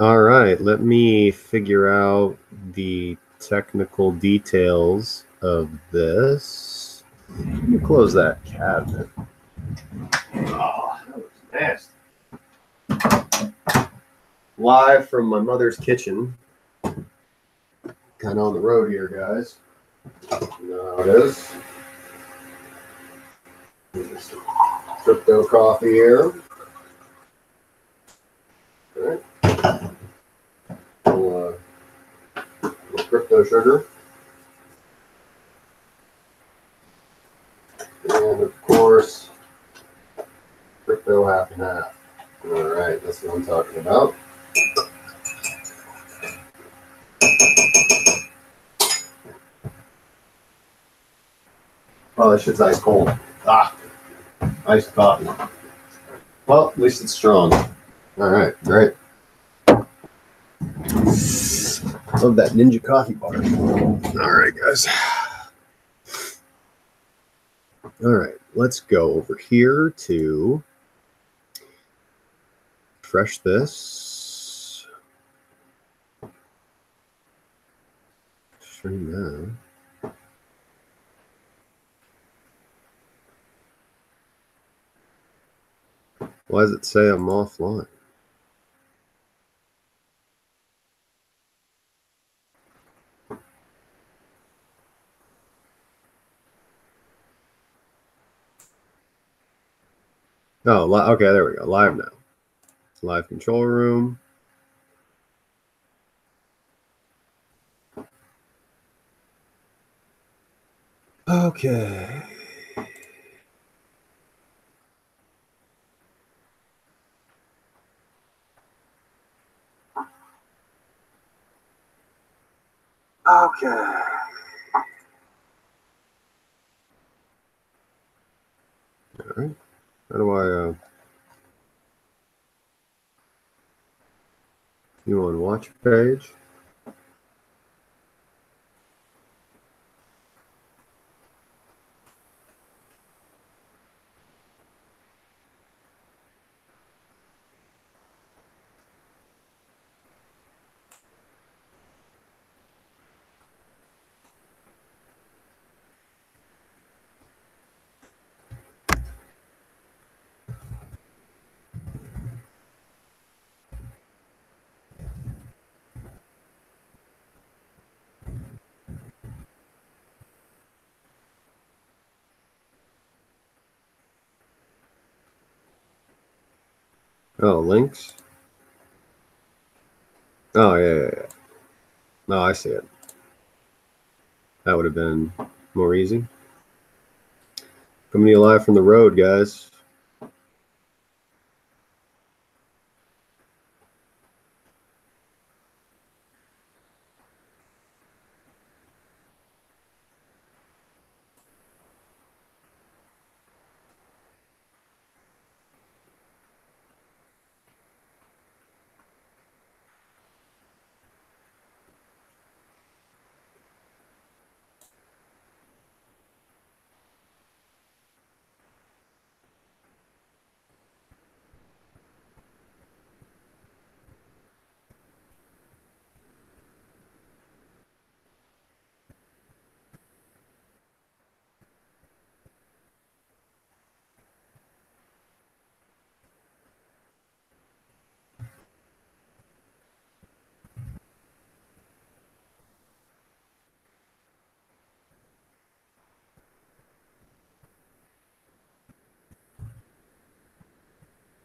All right, let me figure out the technical details of this. Let me close that cabinet. Oh, that was nasty. Live from my mother's kitchen. Kind of on the road here, guys. You know how it is. There's some crypto coffee here. All right. Little crypto sugar. And of course, crypto half and half. All right, that's what I'm talking about. Oh, that shit's ice cold. Ah, iced coffee. Well, at least it's strong. All right, great. Love that Ninja coffee bar. All right, guys. All right, let's go over here to refresh this. Stream that. Why does it say I'm offline? Oh, okay, there we go. Live now. Live control room. Okay. Okay. All right. How do I you on watch page? Oh, links. Oh, yeah. No, I see it. That would have been more easy. Coming to you live from the road, guys.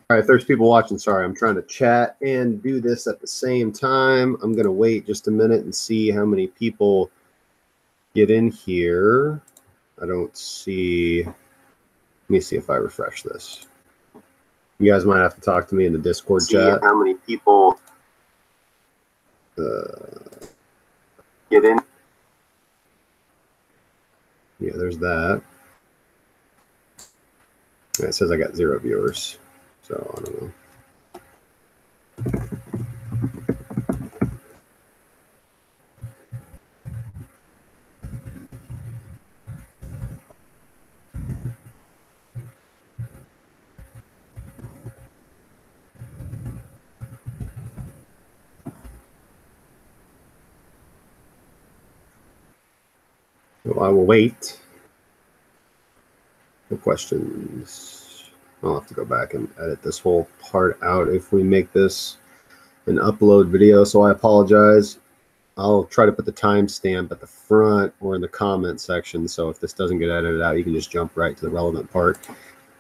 All right, if there's people watching, sorry, I'm trying to chat and do this at the same time. I'm going to wait just a minute and see how many people get in here. I don't see. Let me see if I refresh this. You guys might have to talk to me in the Discord chat. How many people get in? Yeah, there's that. It says I got 0 viewers, so I don't know. So I will wait for questions. I'll have to go back and edit this whole part out if we make this an upload video, so I apologize. I'll try to put the timestamp at the front or in the comment section, so if this doesn't get edited out, you can just jump right to the relevant part.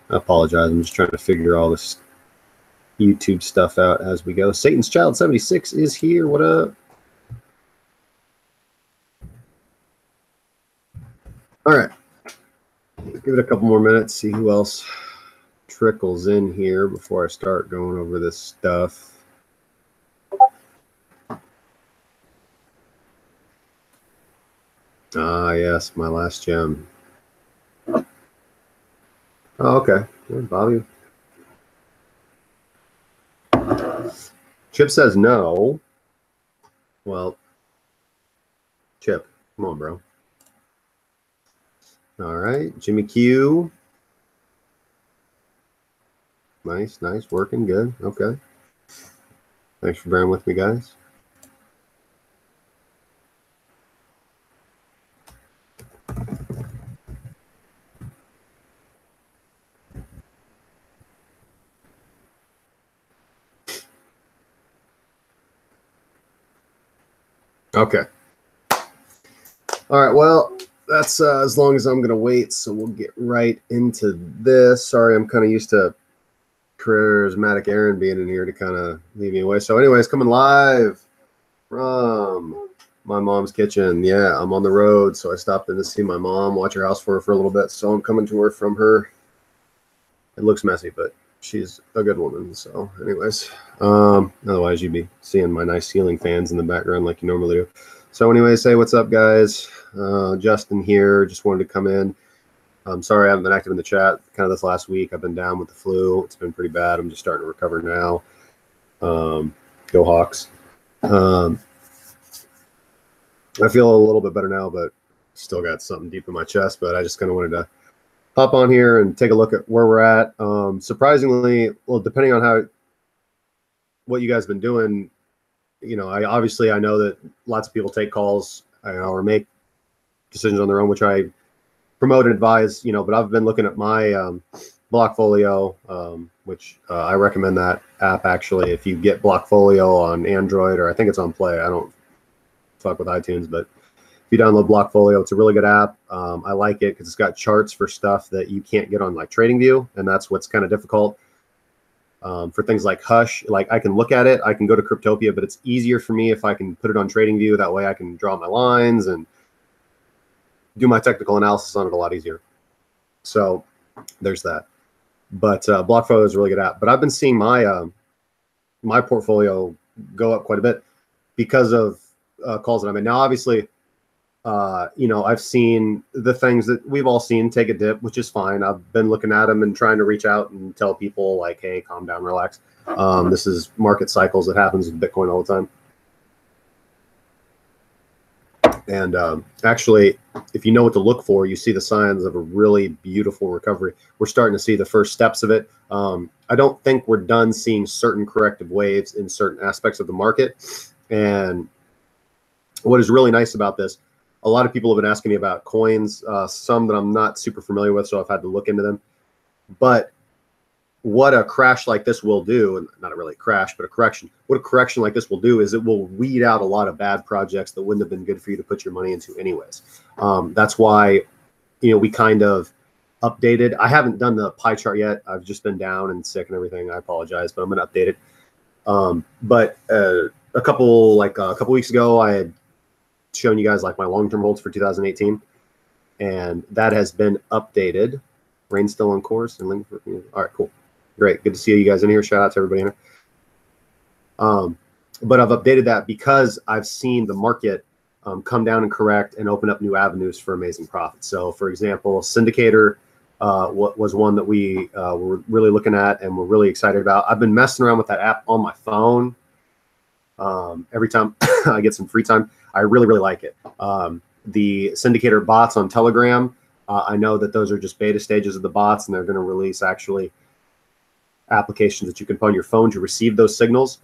I apologize. I'm just trying to figure all this YouTube stuff out as we go. Satan's Child 76 is here. What up? All right. Give it a couple more minutes, see who else trickles in here before I start going over this stuff. Ah, yes, my last gem. Oh, okay. Yeah, Bobby. Chip says no. Well, Chip, come on, bro. All right, Jimmy Q. Nice, nice, working good. Okay. Thanks for bearing with me, guys. Okay. All right, well, that's as long as I'm going to wait, so we'll get right into this. Sorry, I'm kind of used to charismatic Aaron being in here to kind of leave me away. So anyways, coming live from my mom's kitchen. Yeah, I'm on the road, so I stopped in to see my mom, watch her house for a little bit. So I'm coming to her from her. It looks messy, but she's a good woman. So anyways, otherwise you'd be seeing my nice ceiling fans in the background like you normally do. So anyways, say what's up, guys. Justin here. Just wanted to come in. I'm sorry I haven't been active in the chat kind of this last week. I've been down with the flu. It's been pretty bad. I'm just starting to recover now. Go Hawks. I feel a little bit better now, but still got something deep in my chest. But I just kind of wanted to hop on here and take a look at where we're at. Surprisingly, well, depending on what you guys have been doing, you know, I know that lots of people take calls, or make decisions on their own, which I promote and advise, you know, but I've been looking at my Blockfolio, which I recommend that app actually. If you get Blockfolio on Android, or I think it's on Play, I don't fuck with iTunes, but if you download Blockfolio, it's a really good app. I like it because it's got charts for stuff that you can't get on like TradingView, and that's what's kind of difficult. For things like Hush, like I can look at it, I can go to Cryptopia, but it's easier for me if I can put it on TradingView. That way I can draw my lines and do my technical analysis on it a lot easier. So there's that. But Blockfolio is a really good app. But I've been seeing my my portfolio go up quite a bit because of calls that I made. Now, obviously, you know, I've seen the things that we've all seen take a dip, which is fine. I've been looking at them and trying to reach out and tell people like, hey, calm down, relax. This is market cycles that happens with Bitcoin all the time. And actually, if you know what to look for, you see the signs of a really beautiful recovery. We're starting to see the first steps of it. I don't think we're done seeing certain corrective waves in certain aspects of the market. And what is really nice about this, a lot of people have been asking me about coins, some that I'm not super familiar with, so I've had to look into them. But what a crash like this will do, and not really a crash, but a correction, what a correction like this will do is it will weed out a lot of bad projects that wouldn't have been good for you to put your money into anyways. That's why, you know, we kind of updated. I haven't done the pie chart yet. I've just been down and sick and everything. I apologize, but I'm going to update it. But a couple weeks ago, I had shown you guys like my long-term holds for 2018, and that has been updated. Rain's still on course and link for all right, cool, great, good to see you guys in here. Shout out to everybody in here. But I've updated that because I've seen the market come down and correct and open up new avenues for amazing profits. So, for example, Syndicator was one that we were really looking at and we're really excited about. I've been messing around with that app on my phone every time I get some free time. I really, really like it. The Syndicator bots on Telegram, I know that those are just beta stages of the bots, and they're going to release actually applications that you can put on your phone to receive those signals.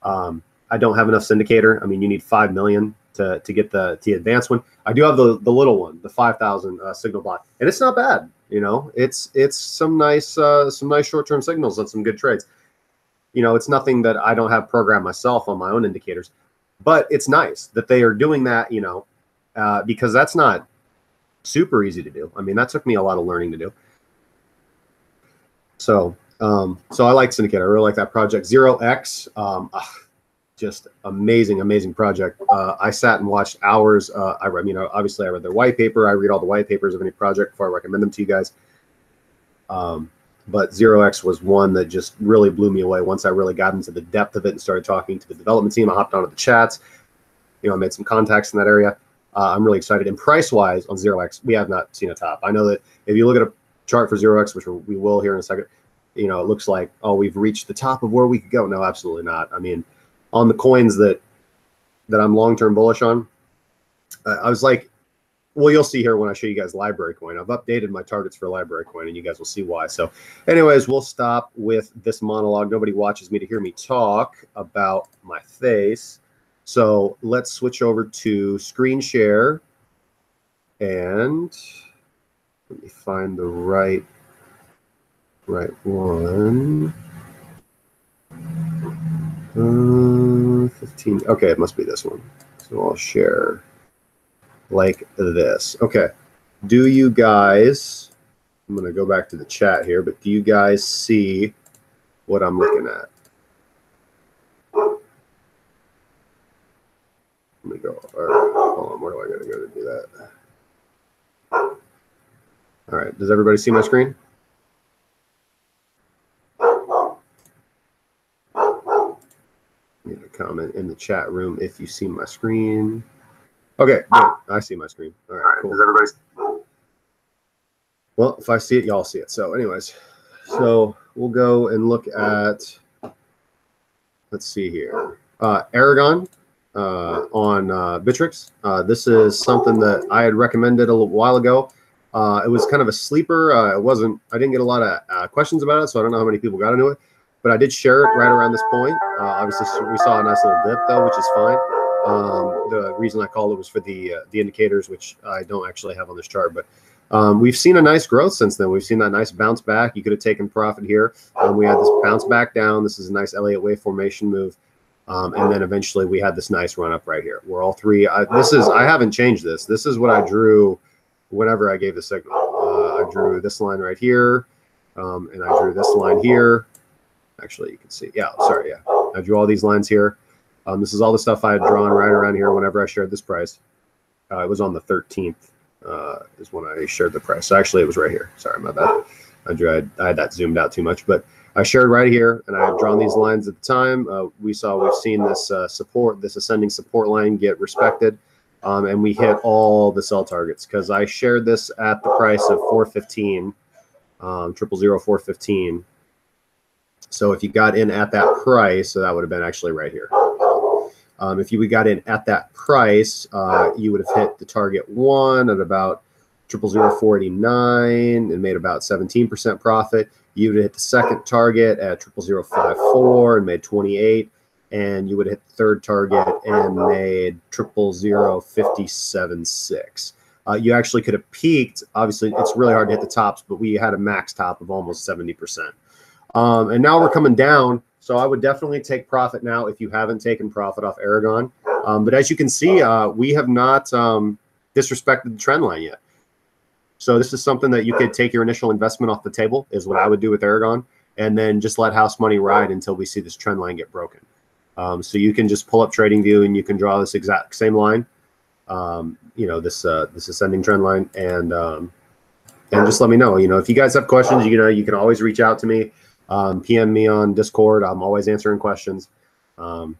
I don't have enough Syndicator. I mean, you need 5 million to get the advanced one. I do have the little one, the 5,000 signal bot, and it's not bad. You know, it's some nice short-term signals and some good trades. You know, it's nothing that I don't have programmed myself on my own indicators, but it's nice that they are doing that. You know, because that's not super easy to do. I mean, that took me a lot of learning to do. So I like Syndicate. I really like that project. 0x. Just amazing project. I sat and watched hours. Obviously I read their white paper. I read all the white papers of any project before I recommend them to you guys. But 0x was one that just really blew me away once I really got into the depth of it and started talking to the development team. I hopped onto the chats. You know, I made some contacts in that area. I'm really excited. And price-wise on 0x, we have not seen a top. I know that if you look at a chart for 0x, which we will here in a second, you know, it looks like, oh, we've reached the top of where we could go. No, absolutely not. I mean, on the coins that I'm long-term bullish on, I was like, well, you'll see here when I show you guys library coin. I've updated my targets for library coin, and you guys will see why. So anyways, we'll stop with this monologue. Nobody watches me to hear me talk about my face. So let's switch over to screen share, and let me find the right one. 15. Okay, it must be this one. So I'll share like this. Okay. Do you guys, I'm going to go back to the chat here, but do you guys see what I'm looking at? Let me go. All right, hold on. Where do I got to go to do that? All right. Does everybody see my screen? Leave a comment in the chat room if you see my screen. Okay, good. I see my screen. All right, cool. Does everybody? Well, if I see it, y'all see it. So anyways, so we'll go and look at, let's see here, Aragon on Bittrex. This is something that I had recommended a little while ago. It was kind of a sleeper. I didn't get a lot of questions about it, so I don't know how many people got into it. But I did share it right around this point. Obviously, we saw a nice little dip, though, which is fine. The reason I called it was for the indicators, which I don't actually have on this chart. But we've seen a nice growth since then. We've seen that nice bounce back. You could have taken profit here. We had this bounce back down. This is a nice Elliott wave formation move. And then eventually we had this nice run up right here. Where all three, I haven't changed this. This is what I drew whenever I gave the signal. I drew this line right here, and I drew this line here. Actually, you can see. Yeah, sorry. Yeah, I drew all these lines here. This is all the stuff I had drawn right around here whenever I shared this price. It was on the 13th is when I shared the price. So actually, it was right here. Sorry, my bad. I had that zoomed out too much, but I shared right here, and I had drawn these lines at the time. We've seen this this ascending support line get respected, and we hit all the sell targets because I shared this at the price of 415, 415. So if you got in at that price, so that would have been actually right here. If you got in at that price, you would have hit the target one at about 489 and made about 17% profit. You would have hit the second target at 0054 and made 28, and you would have hit the third target and made 000576. You actually could have peaked. Obviously, it's really hard to hit the tops, but we had a max top of almost 70%. And now we're coming down, so I would definitely take profit now if you haven't taken profit off Aragon. But as you can see, we have not disrespected the trend line yet. So this is something that you could take your initial investment off the table, is what I would do with Aragon, and then just let house money ride until we see this trend line get broken. So you can just pull up TradingView and you can draw this exact same line, this ascending trend line, and just let me know. If you guys have questions, you can always reach out to me. PM me on Discord. I'm always answering questions. So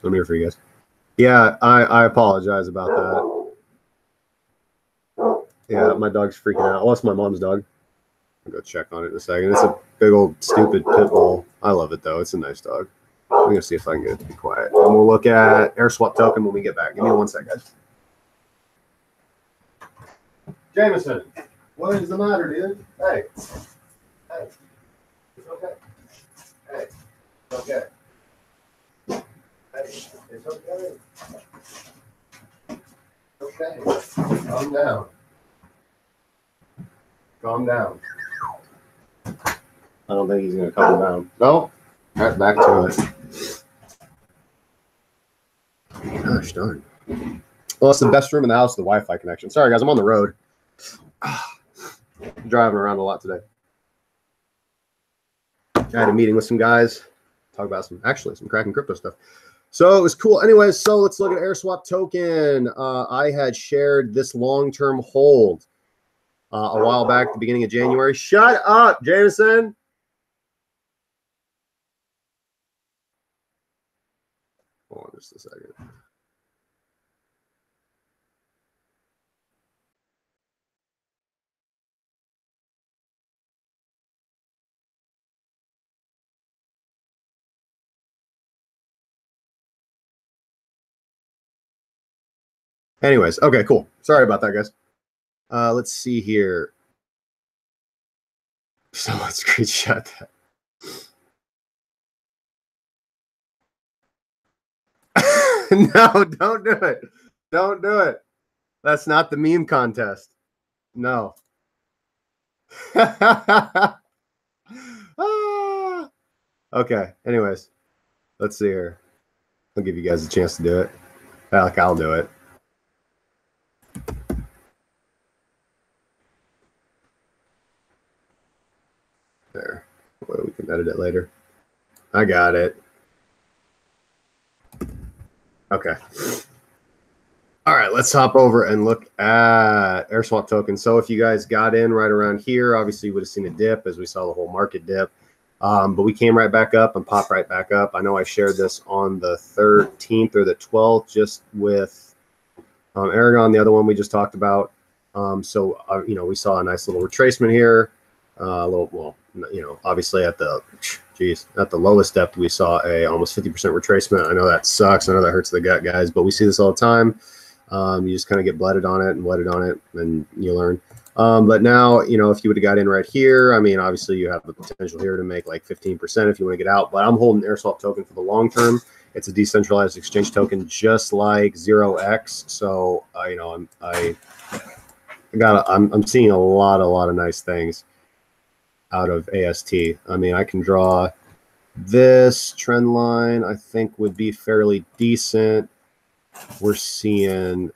I'm here for you guys. Yeah, I apologize about that. Yeah, my dog's freaking out. Oh, that's my mom's dog. I'll go check on it in a second. It's a big old stupid pit bull. I love it though. It's a nice dog. I'm gonna see if I can get it to be quiet. And we'll look at air swap token when we get back. Give me 1 second. Jameson, what is the matter, dude? Hey. Hey. It's okay. Hey. It's okay. Hey. It's okay. Calm down. Calm down. I don't think he's going to calm down. Nope. All right, back to it. Gosh darn. Well, it's the best room in the house, the Wi-Fi connection. Sorry, guys, I'm on the road. Driving around a lot today. I had a meeting with some guys. Talk about some cracking crypto stuff. So it was cool. Anyways, so let's look at AirSwap token. I had shared this long-term hold a while back at the beginning of January. Shut up, Jameson. Hold on just a second. Anyways, okay, cool. Sorry about that, guys. Let's see here. So let's screenshot that. No, don't do it. Don't do it. That's not the meme contest. No. Okay. Anyways, let's see here. I'll give you guys a chance to do it. Like, I'll do it. There. Well, we can edit it later. I got it. Okay. All right, let's hop over and look at AirSwap token. So if you guys got in right around here, obviously you would have seen a dip as we saw the whole market dip. But we came right back up and popped right back up. I know I shared this on the 13th or the 12th just with Aragon, the other one we just talked about. You know, we saw a nice little retracement here. Obviously at the lowest depth, we saw a almost 50% retracement. I know that sucks. I know that hurts the gut, guys, but we see this all the time. You just kind of get blooded on it, and you learn. But now, you know, if you would have got in right here, I mean, obviously you have the potential here to make like 15% if you want to get out. But I'm holding AirSwap token for the long term. It's a decentralized exchange token, just like 0x. So you know, I'm seeing a lot of nice things out of AST. I mean, I can draw this trend line, I think would be fairly decent. We're seeing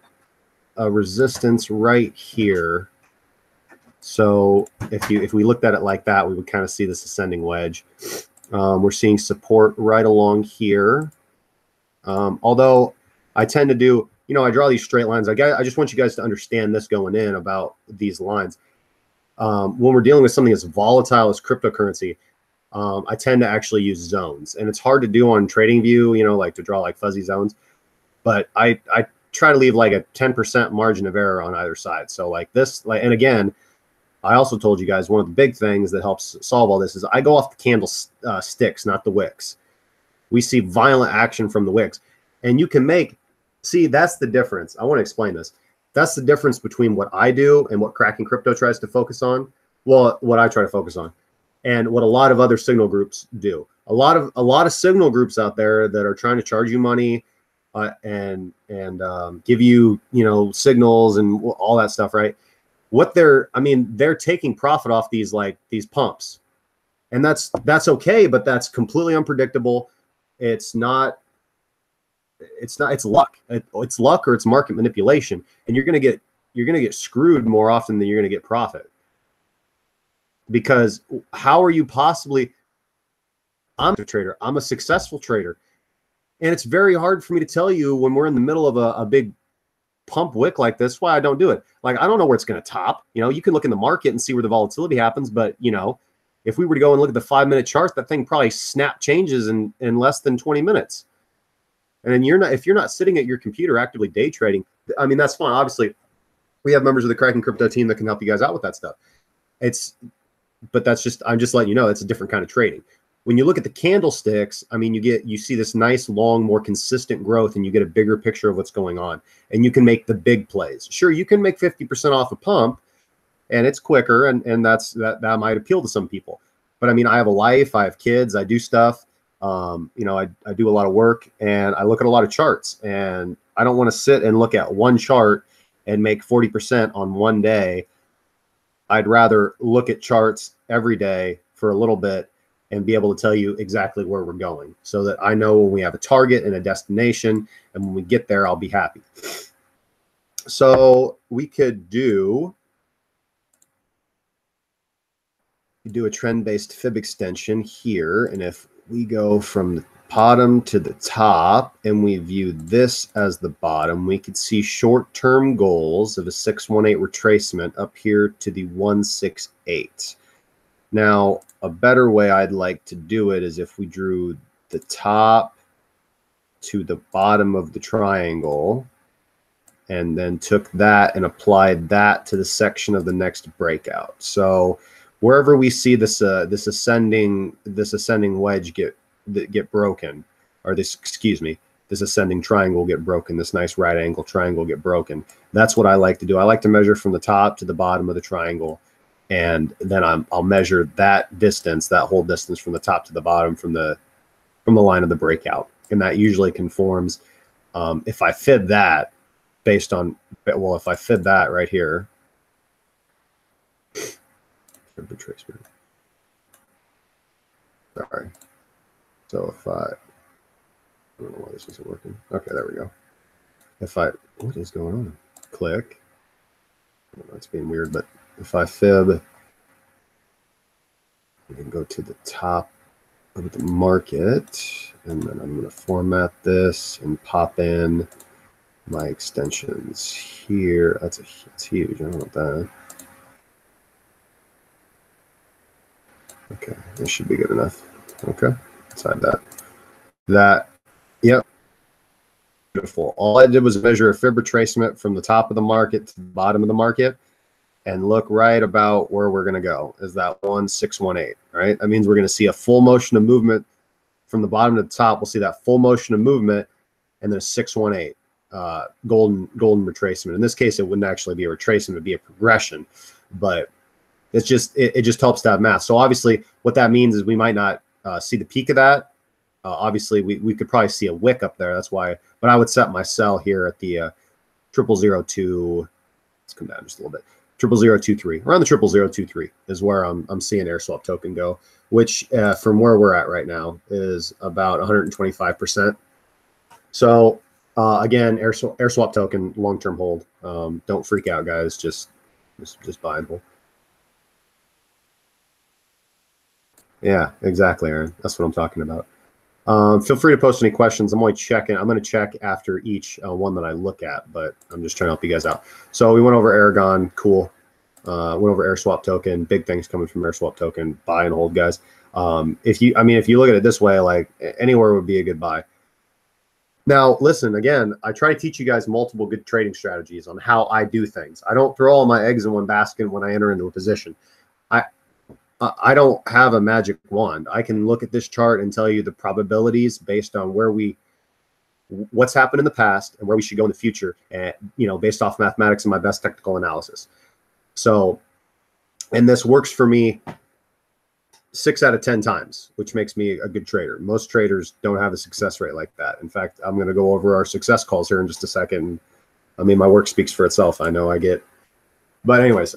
a resistance right here. So if we looked at it like that, we would kind of see this ascending wedge. We're seeing support right along here. Although I tend to do, you know, I draw these straight lines. I just want you guys to understand this going in about these lines. When we're dealing with something as volatile as cryptocurrency, I tend to actually use zones, and it's hard to do on TradingView, you know, like to draw like fuzzy zones, but I try to leave like a 10% margin of error on either side. So like this, and again, I also told you guys one of the big things that helps solve all this is I go off the candle sticks, not the wicks. We see violent action from the wicks, and you can see, that's the difference. I want to explain this. That's the difference between what I do and what Cracking Crypto tries to focus on. Well, what I try to focus on, and what a lot of other signal groups do. A lot of signal groups out there that are trying to charge you money and give you, you know, signals and all that stuff, right? They're taking profit off these pumps, and that's okay, but that's completely unpredictable. It's luck. It's luck or it's market manipulation, and you're gonna get screwed more often than you're gonna get profit. Because how are you possibly? I'm a trader. I'm a successful trader, and it's very hard for me to tell you when we're in the middle of a big pump wick like this why I don't do it. Like, I don't know where it's going to top. You know, you can look in the market and see where the volatility happens, but you know, if we were to go and look at the 5-minute charts, that thing probably snap changes in less than 20 minutes. And then if you're not sitting at your computer actively day trading, I mean, that's fine. Obviously, we have members of the Cracking Crypto team that can help you guys out with that stuff. But I'm just letting you know, it's a different kind of trading. When you look at the candlesticks, I mean, you see this nice, long, more consistent growth, and you get a bigger picture of what's going on, and you can make the big plays. Sure, you can make 50% off a pump, and it's quicker, and that might appeal to some people. But I mean, I have a life, I have kids, I do stuff. You know, I do a lot of work, and I look at a lot of charts, and I don't want to sit and look at one chart and make 40% on one day. I'd rather look at charts every day for a little bit and be able to tell you exactly where we're going so that I know when we have a target and a destination, and when we get there, I'll be happy. So we could do a trend-based fib extension here. And if we go from the bottom to the top and we view this as the bottom, we could see short-term goals of a 618 retracement up here to the 168. Now, a better way I'd like to do it is if we drew the top to the bottom of the triangle and then took that and applied that to the section of the next breakout. So wherever we see this this ascending wedge get broken, or this ascending triangle get broken, this nice right angle triangle get broken, that's what I like to do. I like to measure from the top to the bottom of the triangle, and then I'll measure that distance, that whole distance from the top to the bottom from the line of the breakout, and that usually conforms. If I fib that based on, well, if I fib that right here, retracement. Sorry. So if I don't know why this isn't working. Okay, there we go. What is going on? Click. I don't know, it's being weird, but if I fib, we can go to the top of the market, and then I'm going to format this and pop in my extensions here. That's huge. I don't want that. Okay, this should be good enough. Okay, let's hide that. Yep. Beautiful. All I did was measure a fib retracement from the top of the market to the bottom of the market and look right about where we're going to go. Is that 1618, right? That means we're going to see a full motion of movement from the bottom to the top. We'll see that full motion of movement and then a 618 golden retracement. In this case, it wouldn't actually be a retracement, it'd be a progression, but it's just it just helps to have math. So obviously what that means is we might not see the peak of that. Obviously we could probably see a wick up there. That's why, but I would set my sell here at the 0002. Let's come down just a little bit. 0023, around the 0023 is where I'm seeing AirSwap token go, which from where we're at right now is about 125%. So again, AirSwap token long-term hold. Don't freak out, guys. Just buy and hold. Yeah, exactly, Aaron. That's what I'm talking about. Feel free to post any questions. I'm only checking. I'm going to check after each one that I look at, but I'm just trying to help you guys out. So we went over Aragon. Cool. Went over AirSwap token. Big things coming from AirSwap token. Buy and hold, guys. If you look at it this way, like anywhere would be a good buy. Now, listen, again, I try to teach you guys multiple good trading strategies on how I do things. I don't throw all my eggs in one basket when I enter into a position. I don't have a magic wand. I can look at this chart and tell you the probabilities based on what's happened in the past and where we should go in the future, and based off mathematics and my best technical analysis. So, and this works for me 6 out of 10 times, which makes me a good trader. Most traders don't have a success rate like that. In fact, I'm going to go over our success calls here in just a second. I mean, my work speaks for itself. I know I get, but anyways,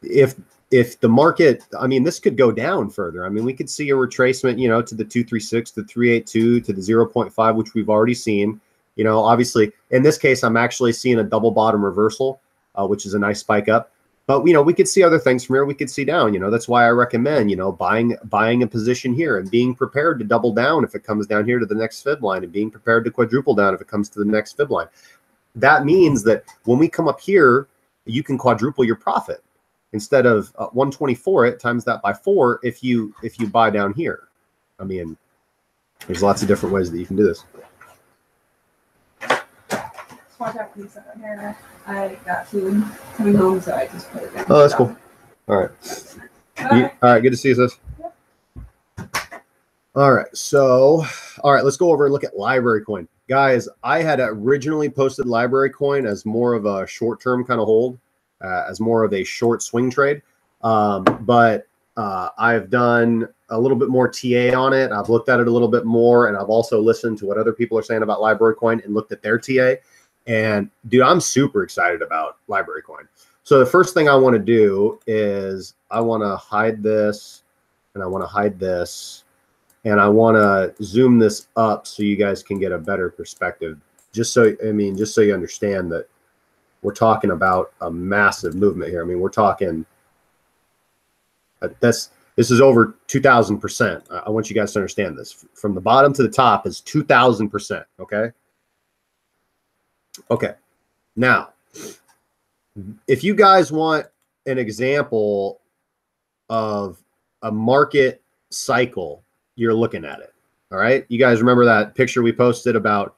if the market, I mean, this could go down further. I mean, we could see a retracement, to the 236, the 382, to the 0.5, which we've already seen. Obviously, in this case, I'm actually seeing a double bottom reversal, which is a nice spike up. But we could see other things from here. We could see down. That's why I recommend buying a position here and being prepared to double down if it comes down here to the next fib line, and being prepared to quadruple down if it comes to the next fib line. That means that when we come up here, you can quadruple your profit. Instead of 124 it, times that by 4 if you buy down here. I mean, there's lots of different ways that you can do this. I got food coming home, so I just put it down. Oh, that's cool. All right. All right, good to see you, sis. All right, so, let's go over and look at Library Coin. Guys, I had originally posted Library Coin as more of a short-term kind of hold, as more of a short swing trade. But I've done a little bit more TA on it. I've looked at it a little bit more, and I've also listened to what other people are saying about Library Coin and looked at their TA. And dude, I'm super excited about Library Coin. So the first thing I want to do is I want to hide this, and I want to hide this, and I want to zoom this up so you guys can get a better perspective. Just so you understand that we're talking about a massive movement here. I mean, we're talking this is over 2,000%. I want you guys to understand this. From the bottom to the top is 2,000%. Okay. Okay. Now, if you guys want an example of a market cycle, you're looking at it. All right. You guys remember that picture we posted about,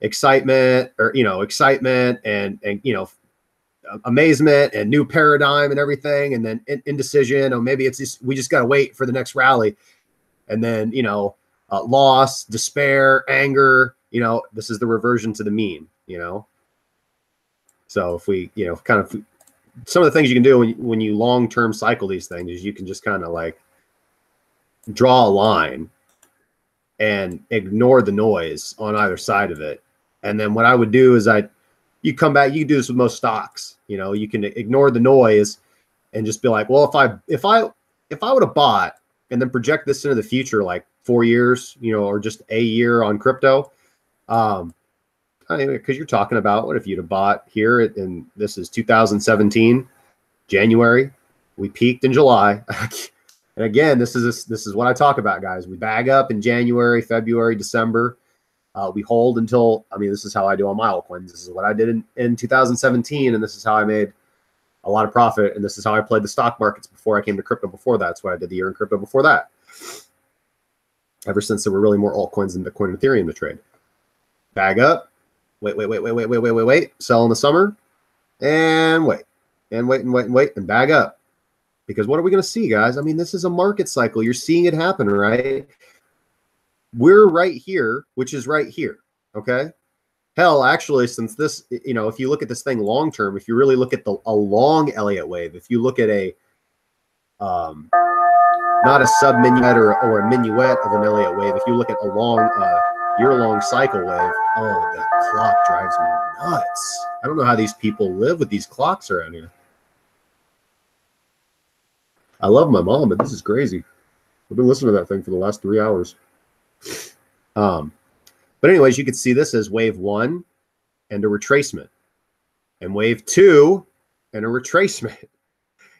excitement and amazement and new paradigm and everything. And then indecision, or maybe it's just, we just got to wait for the next rally. And then, loss, despair, anger, this is the reversion to the mean, So if we, kind of some of the things you can do when you long-term cycle these things is you can just kind of like draw a line and ignore the noise on either side of it. And then what I would do is you come back, you can do this with most stocks, you can ignore the noise and just be like, well, if I would have bought and then project this into the future, like 4 years, or just a year on crypto, because you're talking about what if you'd have bought here, and this is 2017, January, we peaked in July. And again, this is what I talk about, guys. We bag up in January, February, December. We hold until, this is how I do on my altcoins. This is what I did in 2017, and this is how I made a lot of profit, and this is how I played the stock markets before I came to crypto before that. That's what I did the year in crypto before that. Ever since there were really more altcoins than Bitcoin and Ethereum to trade. Bag up, wait, sell in the summer, and wait, and bag up. Because what are we going to see, guys? This is a market cycle. You're seeing it happen, right? We're right here, which is right here, okay? Hell, actually, since this, if you look at this thing long-term, if you really look at a long Elliott wave, if you look at a, not a sub-minuet or a minuet of an Elliott wave, if you look at a long, year-long cycle wave, oh, that clock drives me nuts. I don't know how these people live with these clocks around here. I love my mom, but this is crazy. I've been listening to that thing for the last 3 hours. But anyways, you could see this as wave 1 and a retracement, and wave 2 and a retracement.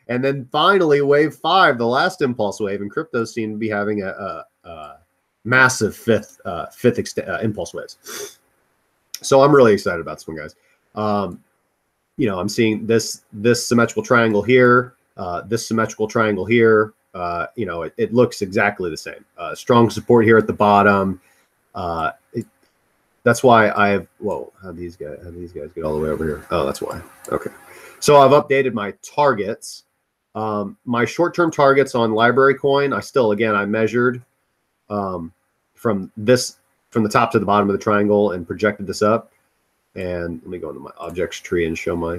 And then finally, wave 5, the last impulse wave, and crypto seem to be having a massive fifth impulse waves. So I'm really excited about this one, guys. I'm seeing this symmetrical triangle here, this symmetrical triangle here. It looks exactly the same. Strong support here at the bottom. That's why how'd these guys get all the way over here? Oh, that's why. Okay. So I've updated my targets. My short-term targets on Library Coin, I measured from the top to the bottom of the triangle and projected this up. And let me go into my objects tree and show my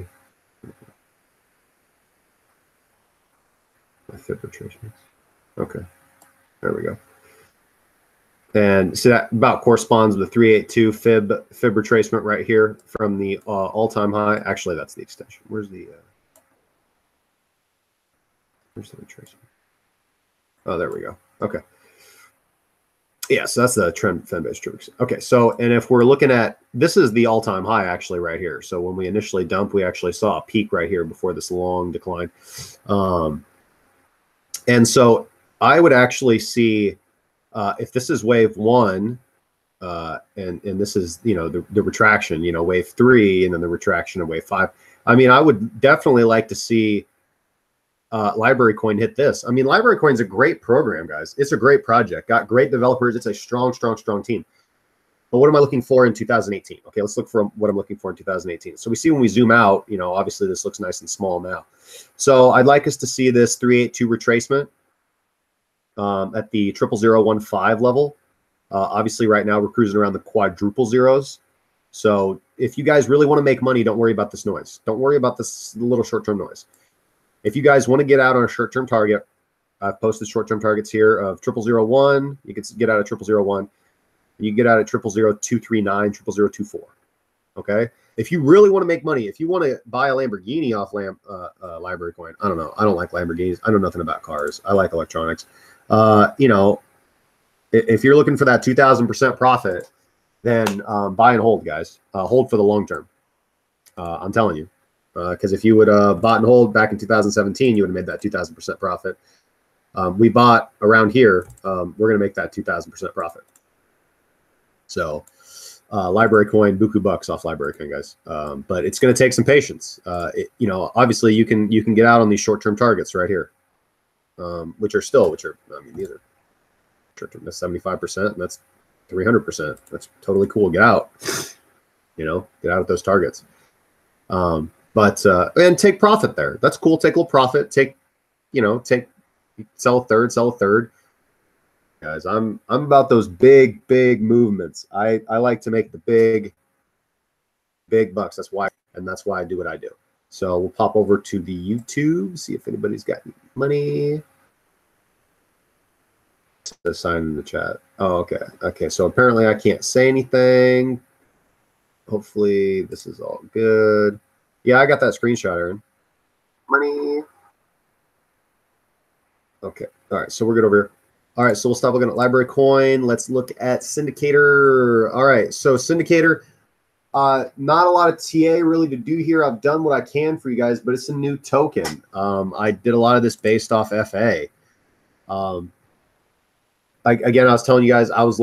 fib retracements. Okay, there we go. And so that about corresponds with the 382 fib retracement right here from the all-time high. Actually, that's the extension. Where's the retracement? Oh, there we go. Okay. Yeah, so that's the trend fin-based tricks. Okay, so, and if we're looking at, this is the all-time high actually right here. So when we initially dumped, we actually saw a peak right here before this long decline. And so I would actually see, if this is wave 1, and this is, the retraction, wave 3, and then the retraction of wave 5. I would definitely like to see Library Coin hit this. Library Coin's a great program, guys. It's a great project. Got great developers. It's a strong team. But what am I looking for in 2018? Okay, let's look for what I'm looking for in 2018. So we see when we zoom out, obviously this looks nice and small now. So I'd like us to see this 382 retracement at the 00015 level. Obviously right now we're cruising around the quadruple zeros. So if you guys really want to make money, don't worry about this noise. Don't worry about this little short-term noise. If you guys want to get out on a short-term target, I've posted short-term targets here of 0001. You can get out of 0001. You can get out at 00239, 0024. Okay. If you really want to make money, if you want to buy a Lamborghini off Library Coin, I don't know. I don't like Lamborghinis. I know nothing about cars. I like electronics. You know, if you're looking for that 2,000% profit, then buy and hold, guys. Hold for the long term. I'm telling you. Because if you would bought and hold back in 2017, you would have made that 2,000% profit. We bought around here. We're going to make that 2,000% profit. So Library Coin, buku bucks off Library Coin, guys. But it's going to take some patience. You know, obviously you can get out on these short-term targets right here, which are I mean, these are short-term. That's 75%, and that's 300%. That's totally cool. Get out. You know, get out of those targets. And take profit there. That's cool. Take a little profit. Sell a third. Guys, I'm about those big movements. I like to make the big bucks. That's why I do what I do. So we'll pop over to the YouTube, see if anybody's got money. The sign in the chat. Oh, okay. Okay, so apparently I can't say anything. Hopefully this is all good. Yeah, I got that screenshot, Aaron. Money. Okay. All right, so we're good over here. All right, so we'll stop looking at Library Coin. Let's look at Syndicator. All right, so Syndicator, not a lot of TA really to do here. I've done what I can for you guys, but it's a new token. I did a lot of this based off FA. Again, I was telling you guys, I was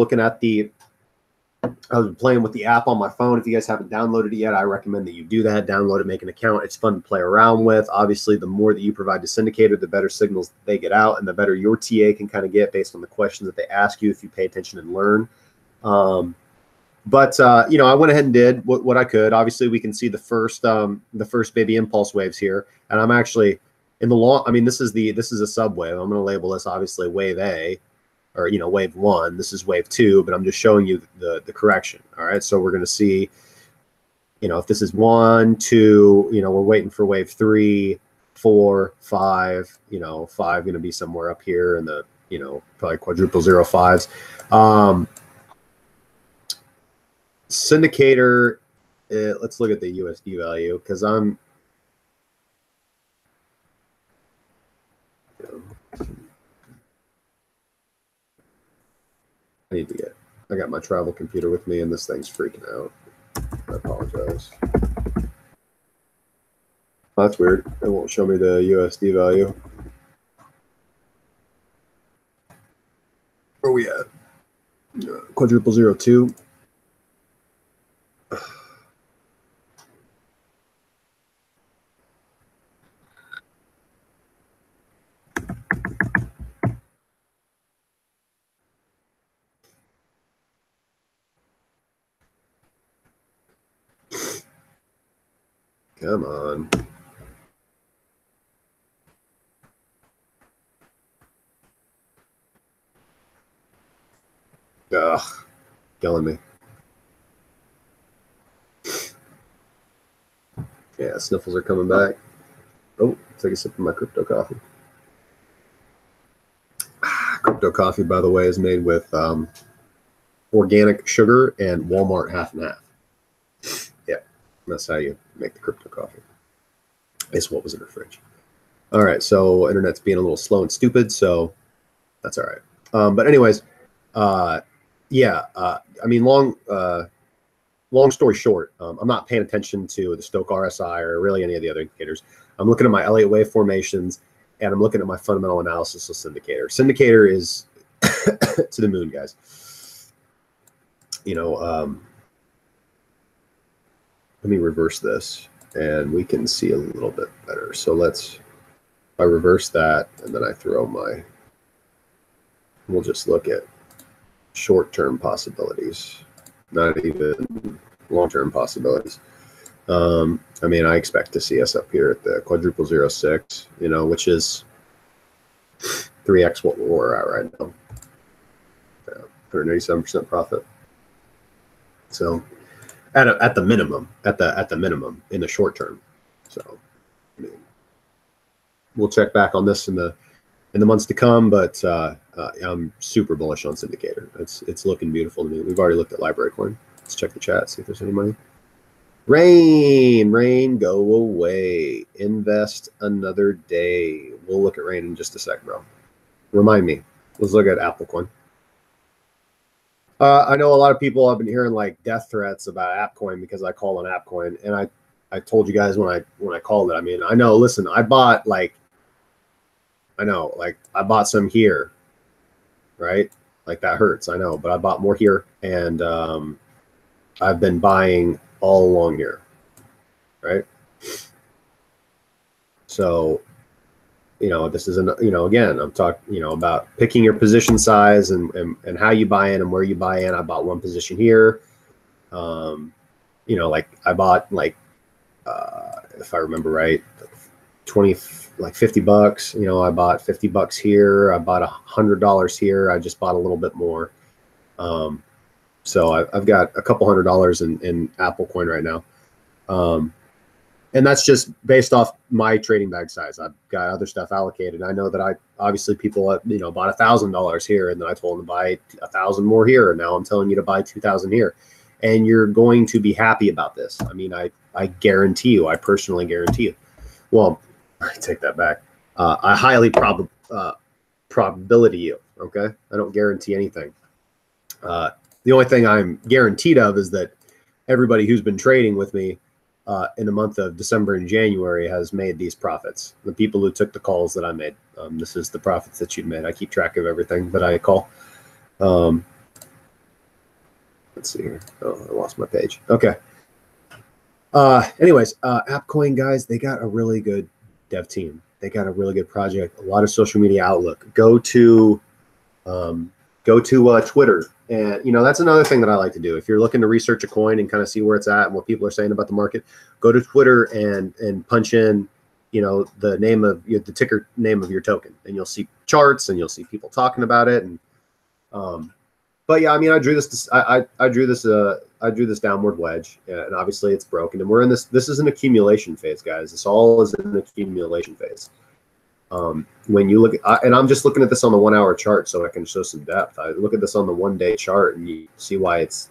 playing with the app on my phone. If you guys haven't downloaded it yet, I recommend that you do that. Download it, make an account. It's fun to play around with. Obviously, the more that you provide to Syndicator, the better signals they get out, and the better your TA can kind of get based on the questions that they ask you if you pay attention and learn. You know, I went ahead and did what I could. Obviously, we can see the first baby impulse waves here, and I'm actually in the long. I mean, this is a sub wave. I'm going to label this obviously wave A. Or, you know, wave 1, this is wave 2, but I'm just showing you the correction. All right, so we're going to see, you know, if this is 1, 2, you know, we're waiting for wave 3, 4, 5, you know, 5 going to be somewhere up here in the, you know, probably quadruple 05s. Syndicator, let's look at the USD value because I'm, you know, I got my travel computer with me and this thing's freaking out. I apologize. That's weird. It won't show me the USD value. Where are we at? Quadruple 02. Come on. Ugh, killing me. Yeah, sniffles are coming back. Oh, take a sip of my crypto coffee. Crypto coffee, by the way, is made with organic sugar and Walmart half and half. Yeah, that's how you make the crypto coffee. It's what was in her fridge. All right, so internet's being a little slow and stupid, so that's all right. But anyways, yeah, I mean, long story short, I'm not paying attention to the Stochh RSI or really any of the other indicators. I'm looking at my Elliott wave formations, and I'm looking at my fundamental analysis of Syndicator. Syndicator is to the moon, guys. You know, let me reverse this, and we can see a little bit better. So if I reverse that, and then I throw we'll just look at short-term possibilities, not even long-term possibilities. I mean, I expect to see us up here at the quadruple 06, you know, which is 3x what we're at right now. 187% profit. So at the minimum, at the minimum in the short term. So I mean, we'll check back on this in the in the months to come, but I'm super bullish on Syndicator. It's looking beautiful to me. We've already looked at Library Coin. Let's check the chat, see if there's any money. Rain, go away. Invest another day. We'll look at Rain in just a sec, bro. Remind me. Let's look at Apple Coin. I know a lot of people have been hearing like death threats about AppCoin because I call on AppCoin, and I told you guys when I called it. I mean, I know. Listen, I bought I bought some here, right? Like that hurts, I know, but I bought more here, and I've been buying all along here, right? So, this isn't, again, I'm talking, about picking your position size and how you buy in and where you buy in. I bought one position here. Like I bought if I remember right, 50 bucks, I bought 50 bucks here. I bought $100 here. I just bought a little bit more. So I've got a couple $100 in Apple Coin right now. And that's just based off my trading bag size. I've got other stuff allocated. I know that obviously people, bought $1,000 here, and then I told them to buy 1,000 more here. And now I'm telling you to buy 2,000 here. And you're going to be happy about this. I mean, I guarantee you, I personally guarantee you. Well, I take that back. I highly probability you, okay? I don't guarantee anything. The only thing I'm guaranteed of is that everybody who's been trading with me in the month of December and January has made these profits. The people who took the calls that I made. This is the profits that you've made. I keep track of everything that I call. Let's see here. Oh, I lost my page. Okay. Anyways, AppCoin guys, they got a really good dev team. They got a really good project. A lot of social media outlook. Go to Twitter. And, that's another thing that I like to do. If you're looking to research a coin and kind of see where it's at and what people are saying about the market, go to Twitter and punch in, the name of the ticker name of your token, and you'll see charts and you'll see people talking about it. And, but yeah, I mean, I drew this downward wedge, and obviously it's broken, and we're in this is an accumulation phase, guys. This all is an accumulation phase. When you look at, and I'm just looking at this on the 1 hour chart so I can show some depth. I look at this on the 1 day chart and you see why it's,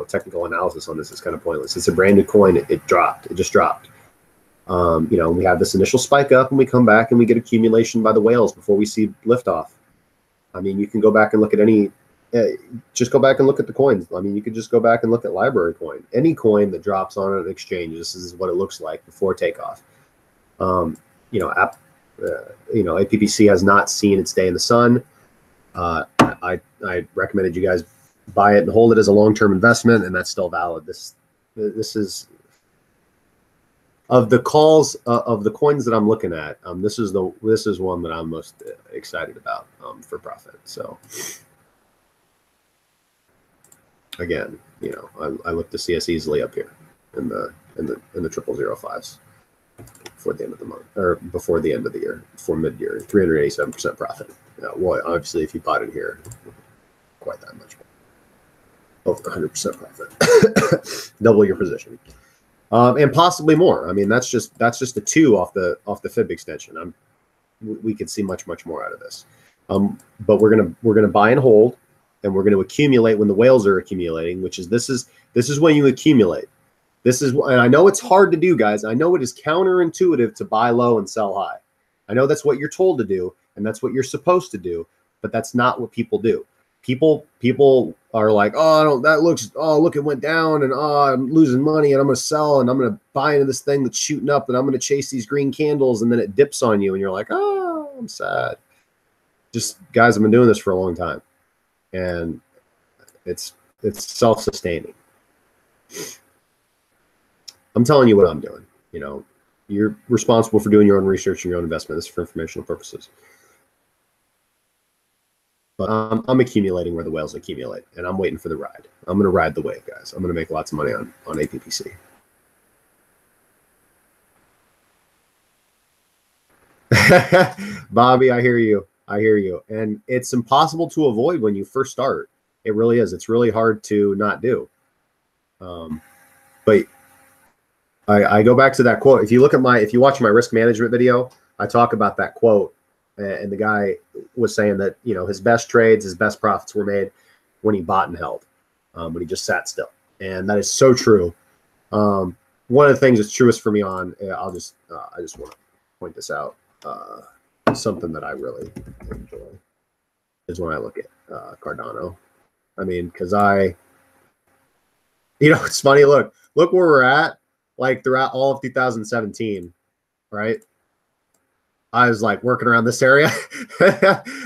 technical analysis on this is kind of pointless. It's a brand new coin. It dropped. It just dropped. We have this initial spike up and we come back and we get accumulation by the whales before we see liftoff. I mean, you can go back and look at just go back and look at the coins. I mean, you could just go back and look at Library Coin. Any coin that drops on an exchange, this is what it looks like before takeoff. APPC has not seen its day in the sun. I recommended you guys buy it and hold it as a long-term investment, and that's still valid. This is of the calls of the coins that I'm looking at. This is one that I'm most excited about for profit. So again, I look to see us easily up here in the 0005s. Before the end of the month, or before the end of the year, before mid-year, 387% profit. Well, obviously, if you bought it here, quite that much more. Over 100% profit, double your position, and possibly more. I mean, that's just a 2 off the fib extension. We could see much more out of this. But we're gonna buy and hold, and we're gonna accumulate when the whales are accumulating, which is this is when you accumulate. And I know it's hard to do, guys. I know it is counterintuitive to buy low and sell high. I know that's what you're told to do, and that's what you're supposed to do, but that's not what people do. People are like, look, it went down, and I'm losing money, and I'm going to sell, and I'm going to buy into this thing that's shooting up, and I'm going to chase these green candles, and then it dips on you, and you're like, oh, I'm sad. Just, guys, I've been doing this for a long time, and it's self-sustaining. I'm telling you what I'm doing. You're responsible for doing your own research and your own investment. This is for informational purposes. But I'm accumulating where the whales accumulate, and I'm waiting for the ride. I'm going to ride the wave, guys. I'm going to make lots of money on APPC. Bobby, I hear you. And it's impossible to avoid when you first start. It really is. It's really hard to not do. But I go back to that quote. If you watch my risk management video, I talk about that quote and the guy was saying that, you know, his best trades, his best profits were made when he bought and held, when he just sat still. And that is so true. One of the things that's truest for me on, I just want to point this out. Something that I really enjoy is when I look at Cardano. I mean, because you know, it's funny. Look where we're at. Like throughout all of 2017, right? I was like working around this area.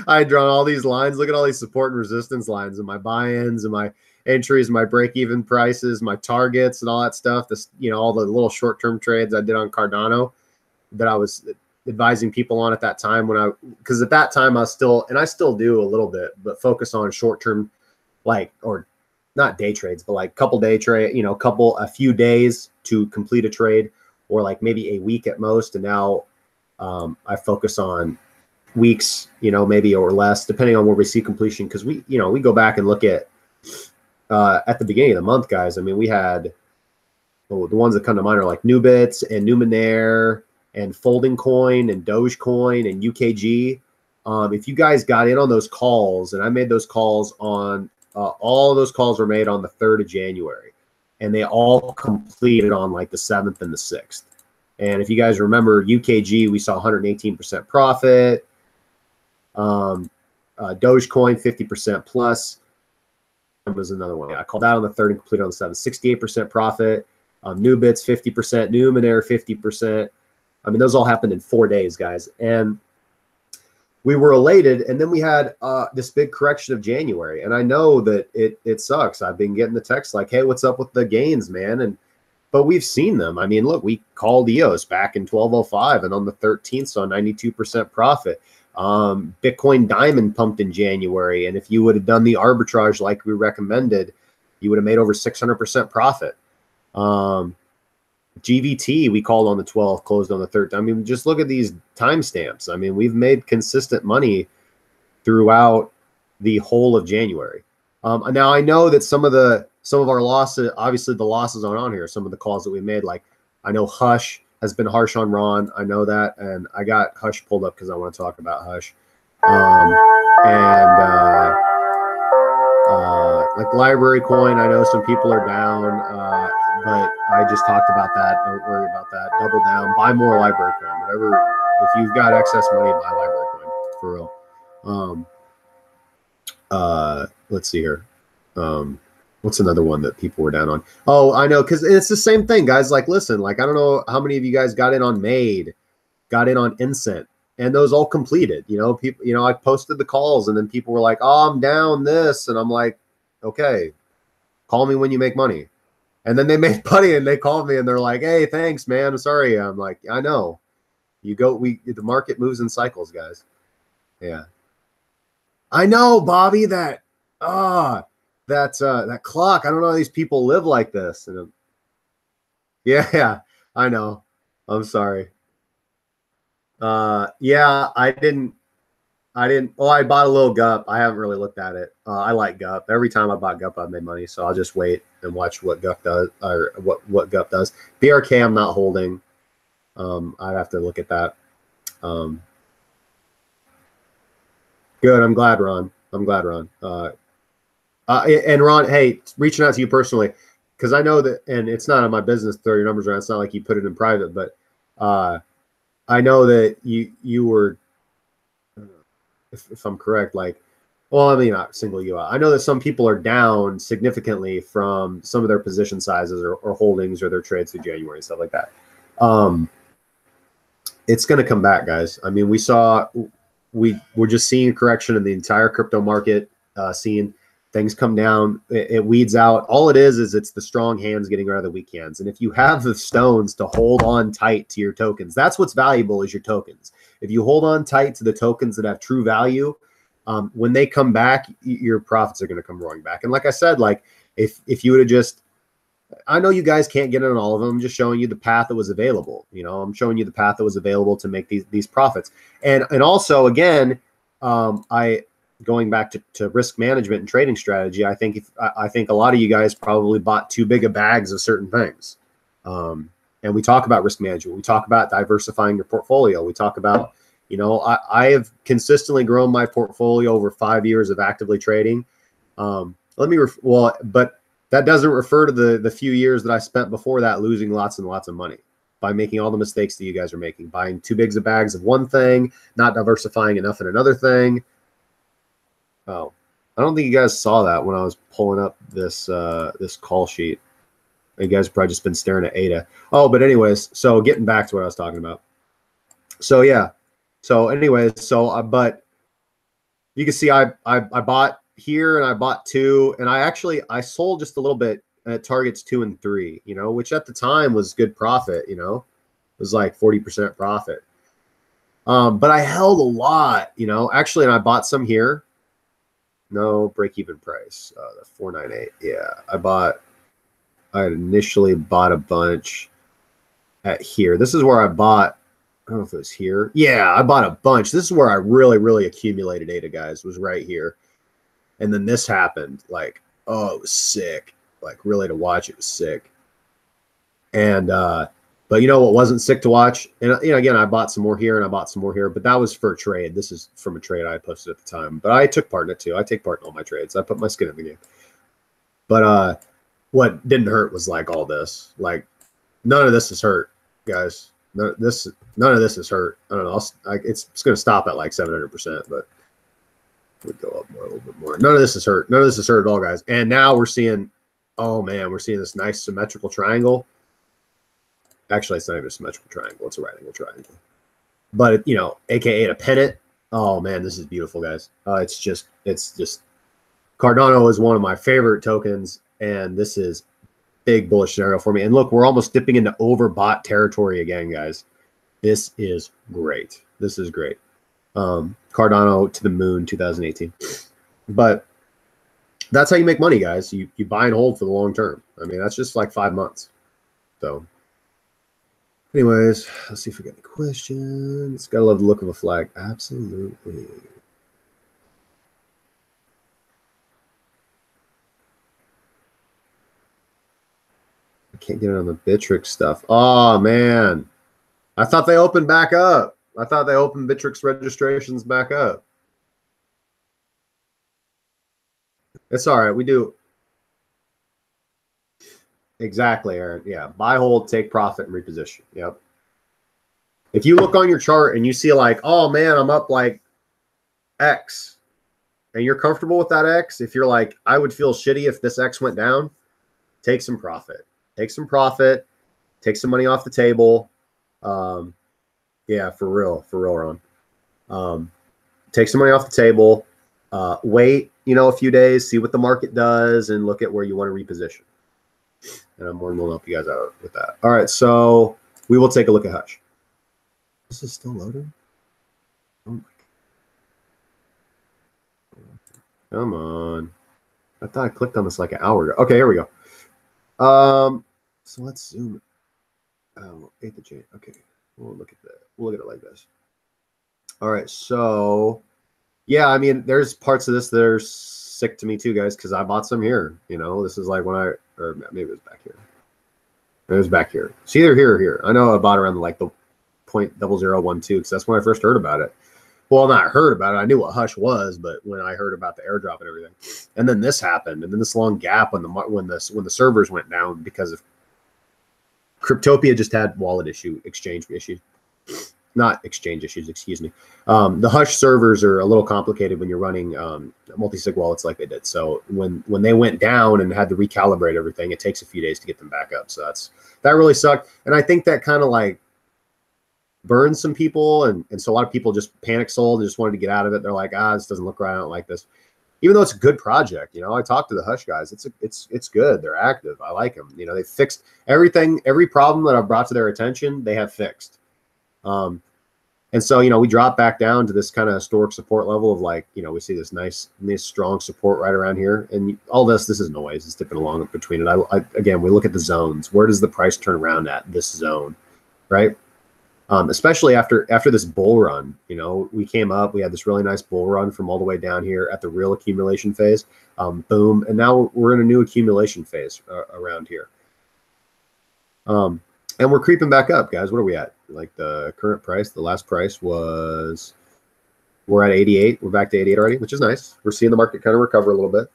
I had drawn all these lines. Look at all these support and resistance lines, and my buy-ins and my entries, my break-even prices, my targets, and all that stuff. This, you know, all the little short-term trades I did on Cardano that I was advising people on at that time, because at that time I was still, and I still do a little bit, but focus on short-term, like, or not day trades, but like couple day trade, you know, a few days to complete a trade, or like maybe a week at most. And now I focus on weeks, you know, maybe or less, depending on where we see completion. Because we go back and look at the beginning of the month, guys. I mean, we had the ones that come to mind are like Newbies and Numinair and Folding Coin and Dogecoin and UKG. If you guys got in on those calls, and I made those calls on, all of those calls were made on the 3rd of January, and they all completed on like the 7th and the 6th. And if you guys remember UKG, we saw 118% profit. Dogecoin 50% plus. There was another one. I called out on the 3rd and completed on the 7th. 68% profit. Newbies 50%. Numinair 50%. I mean, those all happened in 4 days, guys. And we were elated, and then we had this big correction of January. And I know that it sucks. I've been getting the text like, hey, what's up with the gains, man? But we've seen them. I mean, look, we called EOS back in 1205, and on the 13th saw 92% profit. Bitcoin Diamond pumped in January, and if you would have done the arbitrage like we recommended, you would have made over 600% profit. GVT, we called on the 12th, closed on the 13th. I mean, just look at these timestamps. I mean, we've made consistent money throughout the whole of January. Now I know that some of our losses, obviously the losses aren't on here. Some of the calls that we made, like I know Hush has been harsh on Ron. I know that, and I got Hush pulled up because I want to talk about Hush. Like Library Coin, I know some people are down, but I just talked about that. Don't worry about that. Double down, buy more Library Coin. Whatever, if you've got excess money, buy Library Coin for real. Let's see here. What's another one that people were down on? Oh, I know, because it's the same thing, guys. Like, listen, like I don't know how many of you guys got in on Made, got in on Incent, and those all completed. You know, people. You know, I posted the calls, and then people were like, "Oh, I'm down this," and I'm like, "Okay, call me when you make money." And then they made money, and they called me, and they're like, "Hey, thanks, man. I'm sorry." I'm like, "I know. The market moves in cycles, guys." Yeah, I know, Bobby. That clock. I don't know how these people live like this. And yeah, I know. I'm sorry. Yeah, I didn't. Oh, I bought a little GUP. I haven't really looked at it. I like GUP. Every time I bought GUP, I've made money. So I'll just wait and watch what GUP does, or what GUP does. BRK, I'm not holding. I'd have to look at that. Good. I'm glad, Ron. And Ron, hey, reaching out to you personally, because I know that, and it's not on my business to throw your numbers around. It's not like you put it in private, but I know that you were, if I'm correct, like, well, I mean, not single you out. I know that some people are down significantly from some of their position sizes or holdings or their trades through January and stuff like that. It's going to come back, guys. I mean, we're just seeing a correction in the entire crypto market, seeing things come down. It weeds out. All it is it's the strong hands getting rid of the weak hands. And if you have the stones to hold on tight to your tokens, that's what's valuable, is your tokens. If you hold on tight to the tokens that have true value, when they come back, your profits are going to come roaring back. And like I said, like if you would have just, I know you guys can't get in on all of them. I'm just showing you the path that was available. You know, I'm showing you the path that was available to make these profits. And also, again, going back to risk management and trading strategy, I think a lot of you guys probably bought too big of bags of certain things. And we talk about risk management. We talk about diversifying your portfolio. We talk about, You know, I have consistently grown my portfolio over 5 years of actively trading. But that doesn't refer to the few years that I spent before that losing lots and lots of money by making all the mistakes that you guys are making, buying too big of bags of one thing, not diversifying enough in another thing. Oh, I don't think you guys saw that when I was pulling up this this call sheet. You guys have probably just been staring at ADA. Oh, but anyways, so getting back to what I was talking about. So yeah. So anyways, but you can see I bought here and I bought 2, and I sold just a little bit at targets 2 and 3, you know, which at the time was good profit, you know, it was like 40% profit. But I held a lot, you know, actually, and I bought some here. No break-even price, the 498. Yeah, I initially bought a bunch at here. This is where I bought. I don't know if it was here. Yeah, I bought a bunch. This is where I really accumulated ADA, guys, was right here. And then this happened. Like, oh, it was sick. Like, really to watch, it was sick. And but you know what wasn't sick to watch? And you know, again, I bought some more here and I bought some more here, but that was for a trade. This is from a trade I posted at the time. But I took part in it too. I take part in all my trades. I put my skin in the game. But what didn't hurt was like all this. Like, none of this is hurt, guys. None of this is hurt. I don't know. It's going to stop at like 700%, but we'll go up more, a little bit more. None of this is hurt. None of this is hurt at all, guys. And now we're seeing, oh man, we're seeing this nice symmetrical triangle. Actually, it's not even a symmetrical triangle. It's a right angle triangle. But, you know, AKA a pennant. Oh man, this is beautiful, guys. It's just Cardano is one of my favorite tokens, and this is big bullish scenario for me. And look, we're almost dipping into overbought territory again, guys. This is great. This is great. Cardano to the moon 2018. But that's how you make money, guys. You buy and hold for the long term. I mean, that's just like 5 months. So anyways, let's see if we got any questions. Gotta love the look of a flag. Absolutely. Can't get it on the Bittrex stuff. Oh man, I thought they opened back up. I thought they opened Bittrex registrations back up. It's all right. We do exactly, Aaron. Yeah, buy, hold, take profit, and reposition. Yep. If you look on your chart and you see like, oh man, I'm up like X, and you're comfortable with that X, if you're like, I would feel shitty if this X went down, take some profit. Take some profit, take some money off the table. Yeah, for real, Ron. Take some money off the table. Wait, you know, a few days, see what the market does, and look at where you want to reposition. And I'm more than willing to help you guys out with that. All right, so we will take a look at Hush. This is still loading. Oh my God. Come on. I thought I clicked on this like an hour ago. Okay, here we go. So let's zoom. Oh, 8th of January. Okay, we'll look at that. We'll look at it like this. All right, so yeah, I mean, there's parts of this that are sick to me too, guys, because I bought some here. You know, this is like when or maybe it was back here. It was back here. It's either here or here. I know I bought around like the 0.0012 because that's when I first heard about it. Well, not heard about it. I knew what Hush was, but when I heard about the airdrop and everything, and then this happened, and then this long gap when the servers went down because of Cryptopia just had wallet exchange issues, not exchange issues. Excuse me. The Hush servers are a little complicated when you're running multi-sig wallets like they did. So when they went down and had to recalibrate everything, it takes a few days to get them back up. So that really sucked, and I think that kind of like burned some people, and so a lot of people just panic sold and just wanted to get out of it. They're like, this doesn't look right. I don't like this, even though it's a good project. You know, I talked to the Hush guys. It's good. They're active. I like them. You know, they fixed everything. Every problem that I've brought to their attention, they have fixed. And so, you know, we dropped back down to this kind of historic support level of like, you know, we see this nice strong support right around here, and all this is noise. It's dipping along between it. Again, we look at the zones. Where does the price turn around at this zone, right? Especially after this bull run, you know, we came up, we had this really nice bull run from all the way down here at the real accumulation phase, boom. And now we're in a new accumulation phase around here. And we're creeping back up, guys. What are we at? Like the current price, the last price was, we're at 88. We're back to 88 already, which is nice. We're seeing the market kind of recover a little bit.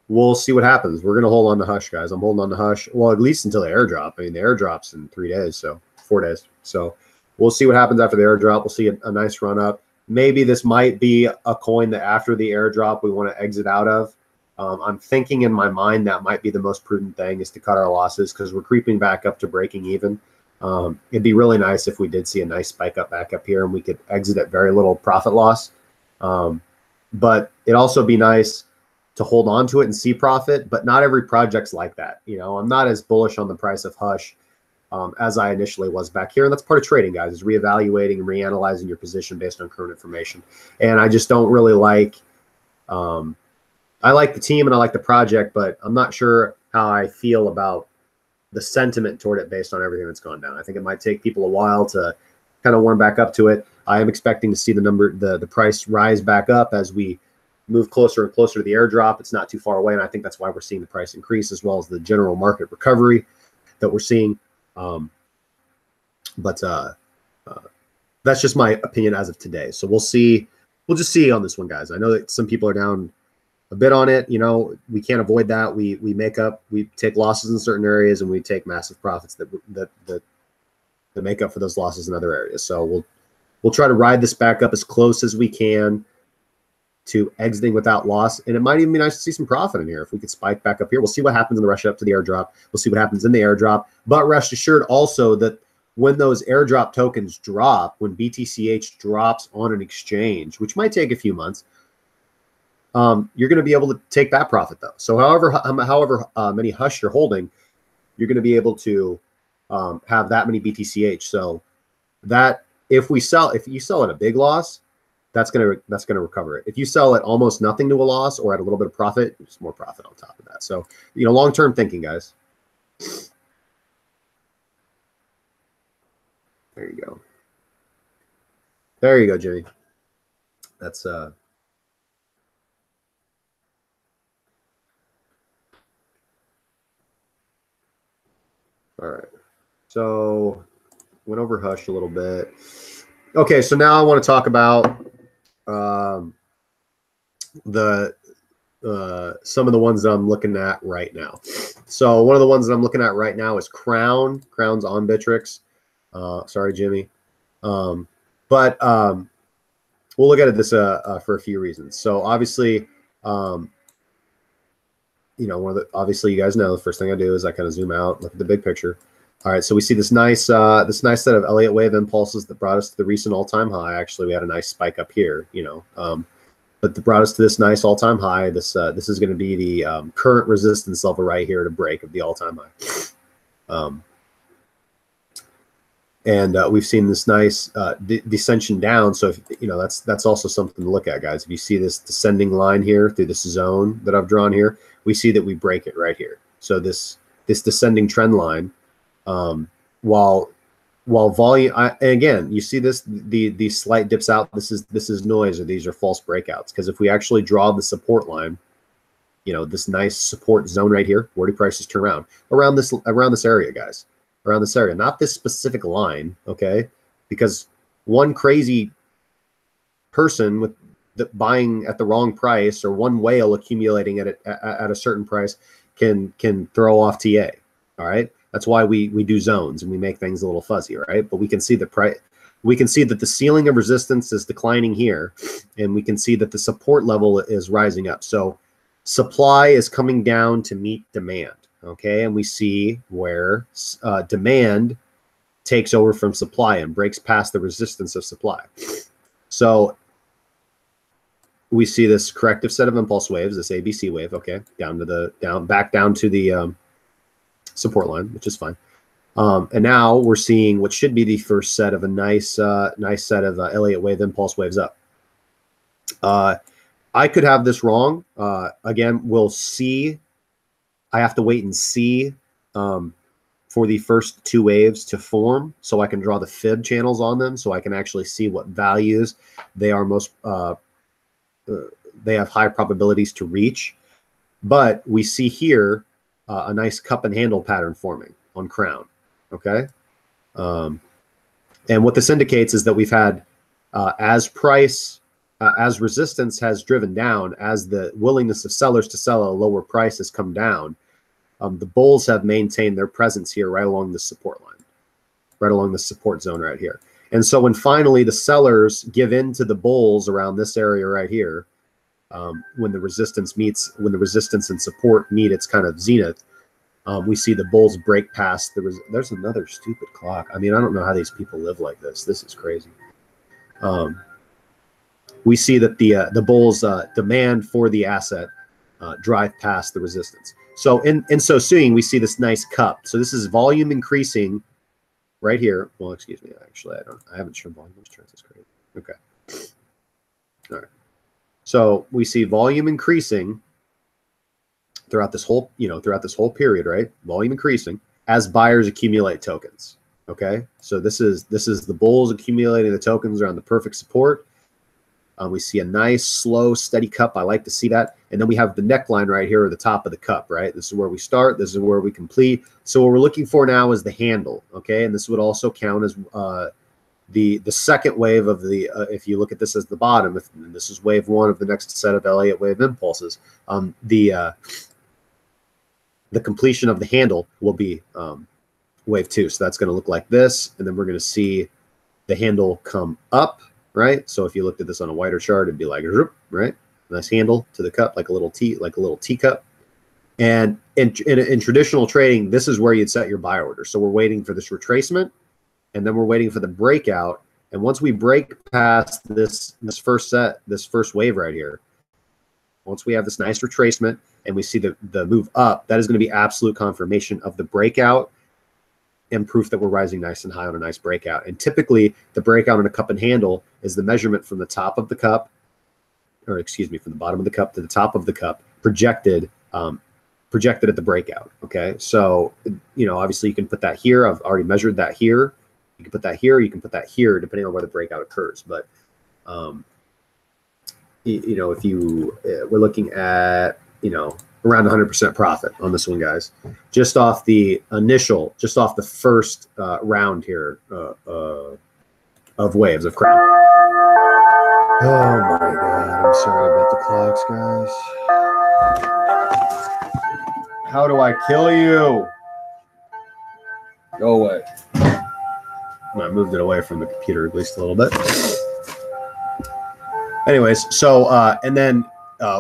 We'll see what happens. We're going to hold on to Hush, guys. I'm holding on to Hush. Well, at least until the airdrop. I mean, the airdrop's in 3 days, so 4 days. So we'll see what happens after the airdrop. We'll see a nice run up. Maybe this might be a coin that after the airdrop we want to exit out of. I'm thinking in my mind that might be the most prudent thing, is to cut our losses, because we're creeping back up to breaking even. It'd be really nice if we did see a nice spike up back up here and we could exit at very little profit loss. But it'd also be nice to hold on to it and see profit, but not every project's like that. You know, I'm not as bullish on the price of Hush as I initially was back here. And that's part of trading, guys, is reevaluating and reanalyzing your position based on current information. And I just don't really like, I like the team and I like the project, but I'm not sure how I feel about the sentiment toward it based on everything that's gone down. I think it might take people a while to kind of warm back up to it. I am expecting to see the price rise back up as we move closer and closer to the airdrop. It's not too far away, and I think that's why we're seeing the price increase, as well as the general market recovery that we're seeing. But that's just my opinion as of today. So we'll see. We'll just see on this one, guys. I know that some people are down a bit on it. You know, we can't avoid that. We take losses in certain areas, and we take massive profits that make up for those losses in other areas. So we'll try to ride this back up as close as we can to exiting without loss. And it might even be nice to see some profit in here if we could spike back up here. We'll see what happens in the rush up to the airdrop. We'll see what happens in the airdrop. But rest assured also that when those airdrop tokens drop, when BTCH drops on an exchange, which might take a few months, you're going to be able to take that profit though. So however many Hush you're holding, you're going to be able to have that many BTCH. So that if you sell at a big loss, that's gonna recover it. If you sell at almost nothing to a loss or at a little bit of profit, there's more profit on top of that. So, you know, long-term thinking, guys. There you go. There you go, Jimmy. That's all right. So went over Hush a little bit. Okay, so now I want to talk about some of the ones that I'm looking at right now. So one of the ones that I'm looking at right now is Crown. Crown's on Bittrex. Sorry, Jimmy. But we'll look at this for a few reasons. So obviously, you know, obviously you guys know the first thing I do is I kind of zoom out, look at the big picture. All right, so we see this nice set of Elliott wave impulses that brought us to the recent all-time high. Actually, we had a nice spike up here, you know, but that brought us to this nice all-time high. This is going to be the current resistance level right here to break of the all-time high. And we've seen this nice descension down. So, if, you know, that's also something to look at, guys. If you see this descending line here through this zone that I've drawn here, we see that we break it right here. So this descending trend line, while volume, and again, you see this, the slight dips out. This is noise, or these are false breakouts. Because if we actually draw the support line, you know, this nice support zone right here, where do prices turn around this area, guys? Around this area, not this specific line, okay? Because one crazy person with buying at the wrong price, or one whale accumulating at a certain price can throw off TA. All right, that's why we do zones and we make things a little fuzzy, right? But we can see the price. We can see that the ceiling of resistance is declining here, and we can see that the support level is rising up. So supply is coming down to meet demand. Okay, and we see where demand takes over from supply and breaks past the resistance of supply. So we see this corrective set of impulse waves, this ABC wave, okay, back down to the support line, which is fine. And now we're seeing what should be the first set of a nice set of Elliott wave impulse waves up. I could have this wrong. Again, we'll see. I have to wait and see for the first two waves to form, so I can draw the fib channels on them, so I can actually see what values they are most they have high probabilities to reach. But we see here a nice cup and handle pattern forming on Crown. Okay. And what this indicates is that we've had as resistance has driven down, as the willingness of sellers to sell at a lower price has come down, the bulls have maintained their presence here right along the support line, right along the support zone right here. And so when finally the sellers give in to the bulls around this area right here, when the resistance and support meet its kind of zenith, we see the bulls break past. There's another stupid clock. I mean, I don't know how these people live like this. This is crazy. We see that the bulls' demand for the asset drive past the resistance. So in so doing, we see this nice cup. So this is volume increasing right here. Well, excuse me. Actually, I haven't shown volume. That's crazy. Okay. All right. So we see volume increasing throughout this whole period, right? Volume increasing as buyers accumulate tokens. Okay. So this is the bulls accumulating the tokens around the perfect support. We see a nice, slow, steady cup. I like to see that. And then we have the neckline right here, or the top of the cup, right? This is where we start. This is where we complete. So what we're looking for now is the handle, okay? And this would also count as the second wave of the, if you look at this as the bottom, and this is wave one of the next set of Elliott wave impulses, the completion of the handle will be wave two. So that's going to look like this. And then we're going to see the handle come up. Right. So if you looked at this on a wider chart, it'd be like, right. Nice handle to the cup, like a little teacup. And in traditional trading, this is where you'd set your buy order. So we're waiting for this retracement, and then we're waiting for the breakout. And once we break past this first wave right here, once we have this nice retracement and we see the move up, that is going to be absolute confirmation of the breakout and proof that we're rising nice and high on a nice breakout. And typically the breakout on a cup and handle is the measurement from the top of the cup, or excuse me, from the bottom of the cup to the top of the cup, projected at the breakout. Okay. So, obviously you can put that here. I've already measured that here. You can put that here. You can put that here, depending on where the breakout occurs. But, if we're looking at, around 100% profit on this one, guys, just off the first round here of waves of crown. Oh my God, I'm sorry about the clocks, guys. How do I kill you? Go away. I moved it away from the computer at least a little bit. Anyways, so and then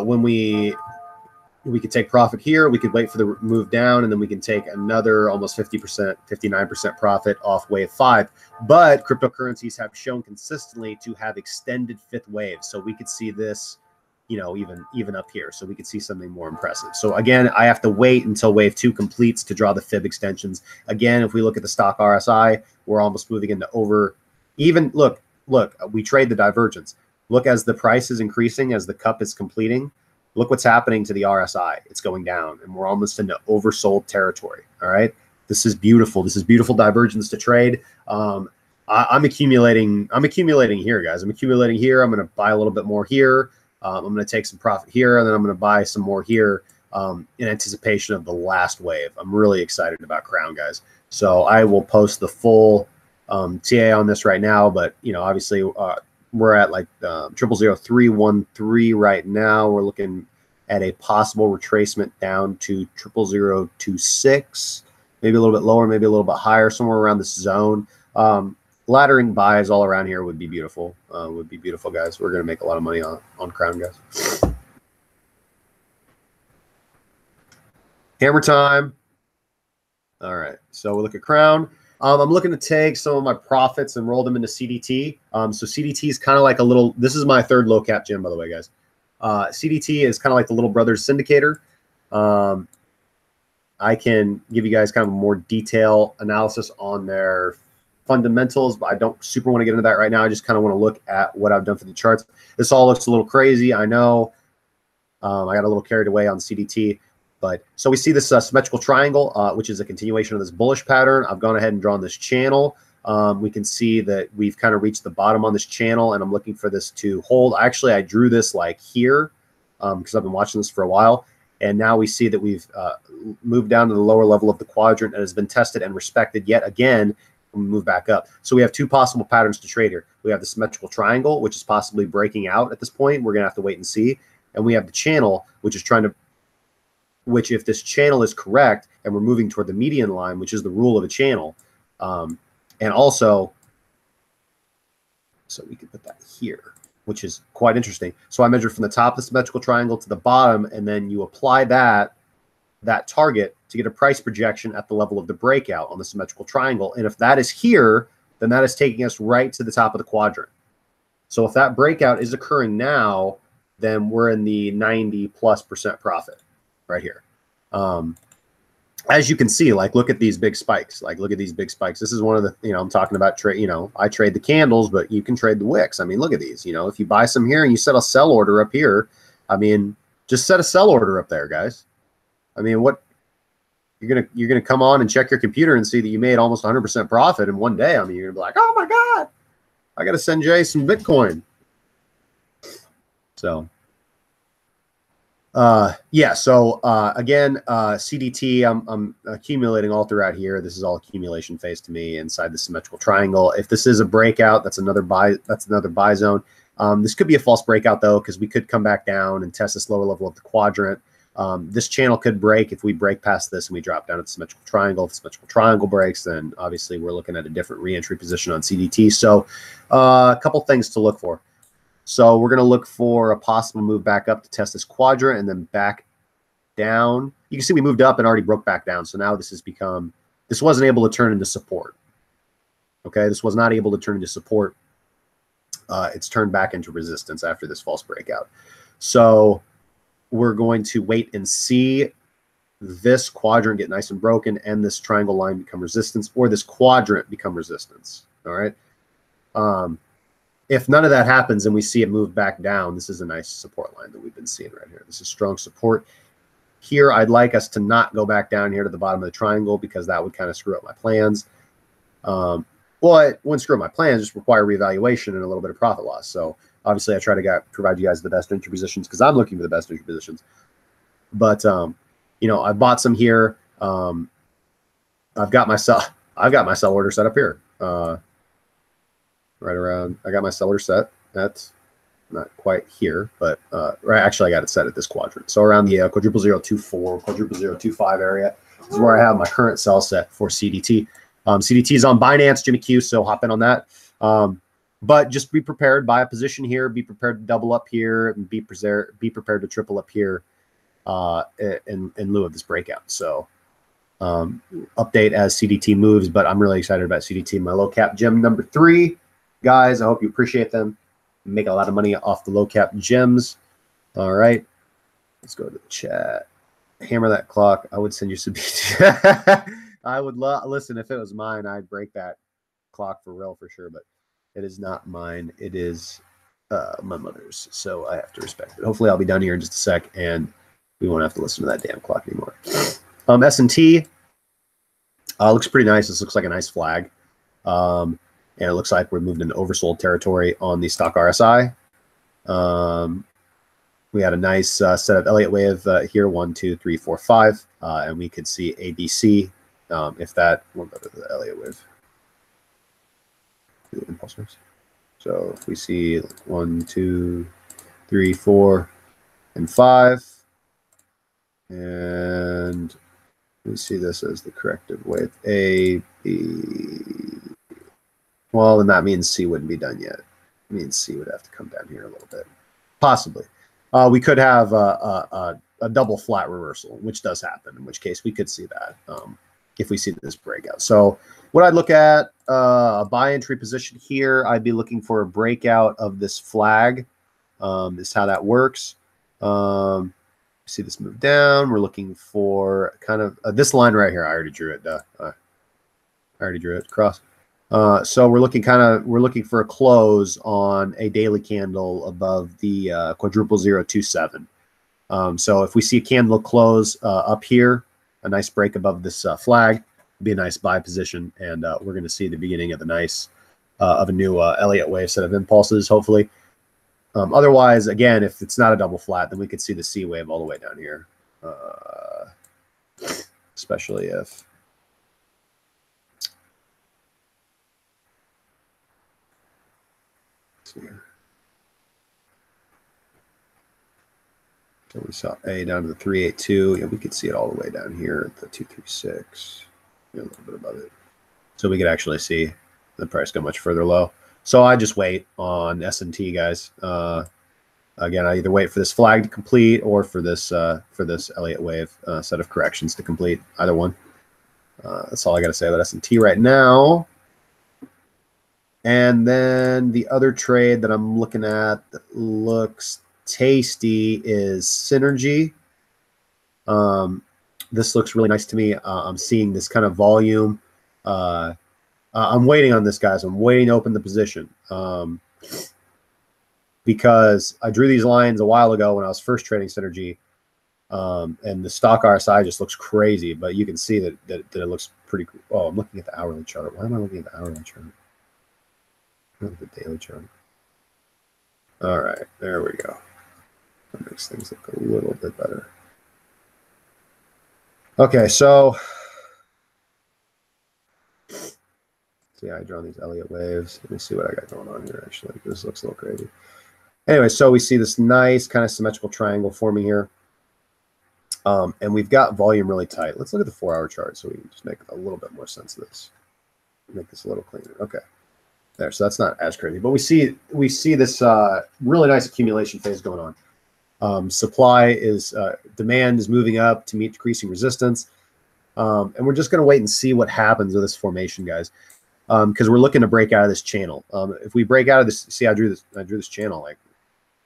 when we could take profit here, we could wait for the move down, and then we can take another almost 50%, 59% profit off wave 5. But cryptocurrencies have shown consistently to have extended fifth waves. So we could see this, even up here. So we could see something more impressive. So again, I have to wait until wave 2 completes to draw the fib extensions. Again, if we look at the stock RSI, we're almost moving into over even. Look, we trade the divergence. Look, as the price is increasing, as the cup is completing, look what's happening to the RSI. It's going down, and we're almost into oversold territory. All right. This is beautiful. This is beautiful divergence to trade. I'm accumulating here, guys. I'm accumulating here. I'm going to buy a little bit more here. I'm going to take some profit here, and then I'm going to buy some more here in anticipation of the last wave. I'm really excited about Crown, guys. So I will post the full TA on this right now, but obviously we're at like 000313 right now. We're looking at a possible retracement down to 00026, maybe a little bit lower, maybe a little bit higher, somewhere around this zone. Laddering buys all around here would be beautiful. Guys. We're going to make a lot of money on Crown, guys. Hammer time. All right, so we'll look at Crown. I'm looking to take some of my profits and roll them into CDT. So CDT is kind of like a little, this is my third low cap gem, by the way, guys. CDT is kind of like the little brother's syndicator. I can give you guys kind of a more detailed analysis on their fundamentals, but I don't super want to get into that right now. I just kind of want to look at what I've done for the charts. This all looks a little crazy, I know. I got a little carried away on CDT. But so we see this symmetrical triangle, which is a continuation of this bullish pattern. I've gone ahead and drawn this channel. We can see that we've kind of reached the bottom on this channel, and I'm looking for this to hold. Actually, I drew this like here because I've been watching this for a while. And now we see that we've moved down to the lower level of the quadrant and has been tested and respected yet again. We move back up. So we have two possible patterns to trade here. We have the symmetrical triangle, which is possibly breaking out at this point. We're going to have to wait and see. And we have the channel, which is trying to, which if this channel is correct and we're moving toward the median line, which is the rule of a channel, and also, so we can put that here, which is quite interesting. So I measured from the top of the symmetrical triangle to the bottom, and then you apply that target to get a price projection at the level of the breakout on the symmetrical triangle. And if that is here, then that is taking us right to the top of the quadrant. So if that breakout is occurring now, then we're in the 90+% profit right here. As you can see, like, look at these big spikes. Like, look at these big spikes. This is one of the, I'm talking about trade. I trade the candles, but you can trade the wicks. I mean, look at these. If you buy some here and you set a sell order up here, I mean, just set a sell order up there, guys. I mean, what you're gonna come on and check your computer and see that you made almost 100% profit in one day. I mean, you're gonna be like, oh my god, I gotta send Jay some Bitcoin. So. Yeah, so again, CDT, I'm accumulating all throughout here. This is all accumulation phase to me inside the symmetrical triangle. If this is a breakout, that's another buy zone. This could be a false breakout though, because we could come back down and test this lower level of the quadrant. This channel could break if we break past this and we drop down at the symmetrical triangle. If the symmetrical triangle breaks, then obviously we're looking at a different re-entry position on CDT. So a couple things to look for. So we're going to look for a possible move back up to test this quadrant and then back down. You can see we moved up and already broke back down. So now this has become, this wasn't able to turn into support. Okay, this was not able to turn into support. It's turned back into resistance after this false breakout. So we're going to wait and see this quadrant get nice and broken and this triangle line become resistance, or this quadrant become resistance. All right. If none of that happens and we see it move back down, this is a nice support line that we've been seeing right here. This is strong support. Here, I'd like us to not go back down here to the bottom of the triangle because that would kind of screw up my plans. Well, it wouldn't screw up my plans, just require reevaluation and a little bit of profit loss. So obviously I try to provide you guys the best entry positions because I'm looking for the best entry positions. But, I bought some here. I've got my sell order set up here. Right around, I got my seller set. That's not quite here, but actually I got it set at this quadrant. So around the quadruple 024, quadruple 025 area is where I have my current sell set for CDT. CDT is on Binance, Jimmy Q, so hop in on that. But just be prepared, buy a position here, be prepared to double up here, and be prepared to triple up here in lieu of this breakout. So update as CDT moves, but I'm really excited about CDT. My low cap gem number 3. Guys, I hope you appreciate them. Make a lot of money off the low cap gems. All right. Let's go to the chat. Hammer that clock. I would send you some. I would listen, if it was mine, I'd break that clock for real for sure, but it is not mine. It is my mother's. So I have to respect it. Hopefully I'll be done here in just a sec and we won't have to listen to that damn clock anymore. S&T looks pretty nice. This looks like a nice flag. And it looks like we're moved into oversold territory on the stock RSI. We had a nice set of Elliott wave here, 1, 2, 3, 4, 5, and we could see ABC. If that, we'll go to the Elliott wave. The impulse waves. So if we see 1, 2, 3, 4, and 5, and we see this as the corrective wave A, B. Well, then that means C wouldn't be done yet. It means C would have to come down here a little bit. Possibly. We could have a double flat reversal, which does happen, in which case we could see that if we see this breakout. So what I'd look at, a buy entry position here, I'd be looking for a breakout of this flag. This is how that works. See this move down. We're looking for kind of this line right here. I already drew it. I already drew it across. So we're looking for a close on a daily candle above the quadruple 027. So if we see a candle close up here, a nice break above this flag, it'd be a nice buy position, and we're going to see the beginning of a new Elliott wave set of impulses, hopefully. Otherwise, again, if it's not a double flat, then we could see the C wave all the way down here. especially if here. So we saw A down to the 382. Yeah, we could see it all the way down here at the 236. Yeah, a little bit above it. So we could actually see the price go much further low. So I just wait on S&T, guys. Again, I either wait for this flag to complete or for this Elliott wave set of corrections to complete. Either one. That's all I got to say about S&T right now. And then the other trade that I'm looking at that looks tasty is Synergy. This looks really nice to me. I'm seeing this kind of volume. I'm waiting on this, guys. I'm waiting to open the position because I drew these lines a while ago when I was first trading Synergy, and the stock RSI just looks crazy. But you can see that it looks pretty cool. Oh, I'm looking at the hourly chart. Why am I looking at the hourly chart? Look at the daily chart. All right, there we go. That makes things look a little bit better. Okay, so see, I draw these Elliott waves. Let me see what I got going on here. Actually, this looks a little crazy. Anyway, so we see this nice kind of symmetrical triangle forming here, and we've got volume really tight. Let's look at the 4-hour chart so we can just make a little bit more sense of this. Make this a little cleaner. Okay. There, so that's not as crazy, but we see this really nice accumulation phase going on. Supply is demand is moving up to meet decreasing resistance, and we're just going to wait and see what happens with this formation, guys, because we're looking to break out of this channel. If we break out of this, see, I drew this channel. Like,